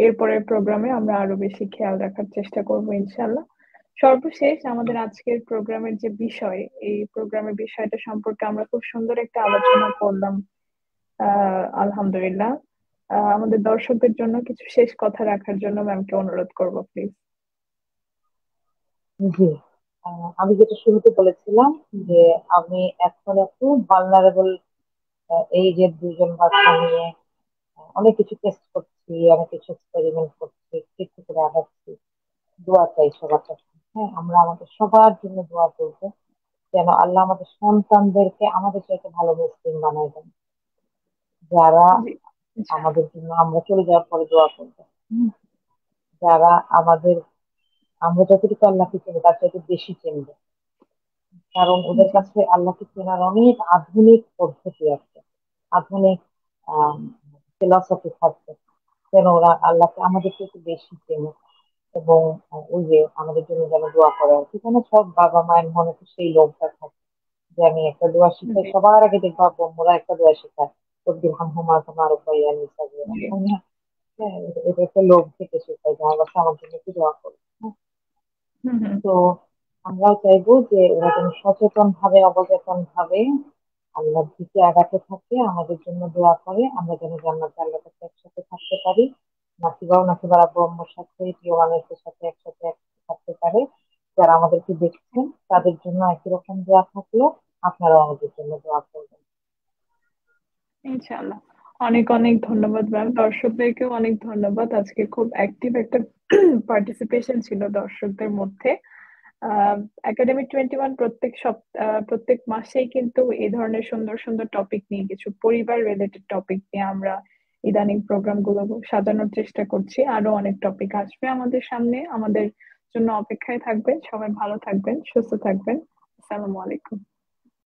এরপরের প্রোগ্রামে আমরা আরো বেশি খেয়াল রাখার চেষ্টা করবো ইনশাল্লাহ। সর্বশেষ আমাদের আজকের প্রোগ্রামের যে বিষয়, এই প্রোগ্রামের বিষয়টা সম্পর্কে আমরা খুব সুন্দর একটা আলোচনা করলাম। আলহামদুলিল্লাহ। আমাদের দর্শকদের জন্য কিছু শেষ কথা রাখার জন্য ম্যামকে অনুরোধ করবো প্লিজ। জি। আমি যেটা শুরুতে বলেছিলাম যে আমি এখন একটু ভালনারেবল, এই যে দুজন বাচ্চা নিয়ে অনেক কিছু টেস্ট করছি, অনেক কিছু এক্সপেরিমেন্ট করছি, কিছু করে আগাচ্ছি। দোয়া চাই সবার কাছে। হ্যাঁ, আমরা আমাদের সবার জন্য দোয়া করবো, যেন আল্লাহ আমাদের সন্তানদেরকে আমাদের চাইতে ভালো মুসলিম বানায় দেন, যারা জি, ইনশাআল্লাহ। আমাদের জন্য আমরা চলে যাওয়ার পরে দোয়া করবে। হুম, যারা আমাদের, আমরা যতটুকু আল্লাহকে চিনি তার চাইতে বেশি চিনবে, কারণ ওদের জি, কাছে আল্লাহকে চেনার অনেক আধুনিক পদ্ধতি আছে, আধুনিক ফিলসফি থাকছে, যেন ওরা আল্লাহকে আমাদের থেকে বেশি চেনে। এবং ওই যে আমাদের জন্য যেন দোয়া করে আর কি, যেন সব বাবা মায়ের মনে তো সেই লোভটা থাকে যে আমি একটা দোয়া শিখাই, জি, সবার আগে দেখবো বোনরা একটা দোয়া শেখায়, তকদির হামহুমা তোমার উপাইয়া নিসা, জি। তাই না? হ্যাঁ, এটা একটা লোভ থেকে শেখায় যে আমার বাচ্চা আমার জন্য একটু দোয়া করবে। হ্যাঁ, হুম হুম। তো আমরাও চাইবো যে ওরা যেন সচেতন ভাবে অবচেতন ভাবে আল্লাহর দিকে আগাতে থাকে, আমাদের জন্য দোয়া করে, আমরা যেন জান্নাতে আল্লাহর কাছে একসাথে থাকতে পারি, নাসিবাও নাসিবার আব্বু আম্মুর সাথে, প্রিয় মানুষদের সাথে একসাথে থাকতে পারে। যারা আমাদেরকে দেখছেন তাদের জন্য একই রকম দোয়া থাকলো, আপনারাও আমাদের জন্য দোয়া করবেন। ইনশাআল্লাহ। অনেক অনেক ধন্যবাদ ম্যাম, দর্শকদেরকেও অনেক ধন্যবাদ। আজকে খুব অ্যাক্টিভ একটা পার্টিসিপেশন ছিল দর্শকদের মধ্যে। একাডেমি 21 প্রত্যেক মাসেই কিন্তু এই ধরনের সুন্দর সুন্দর টপিক নিয়ে, কিছু পরিবার রিলেটেড টপিক নিয়ে আমরা ইদানিং প্রোগ্রাম গুলো সাজানোর চেষ্টা করছি। আরো অনেক টপিক আসবে আমাদের সামনে, আমাদের জন্য অপেক্ষায় থাকবেন। সবাই ভালো থাকবেন, সুস্থ থাকবেন। আসসালামু আলাইকুম।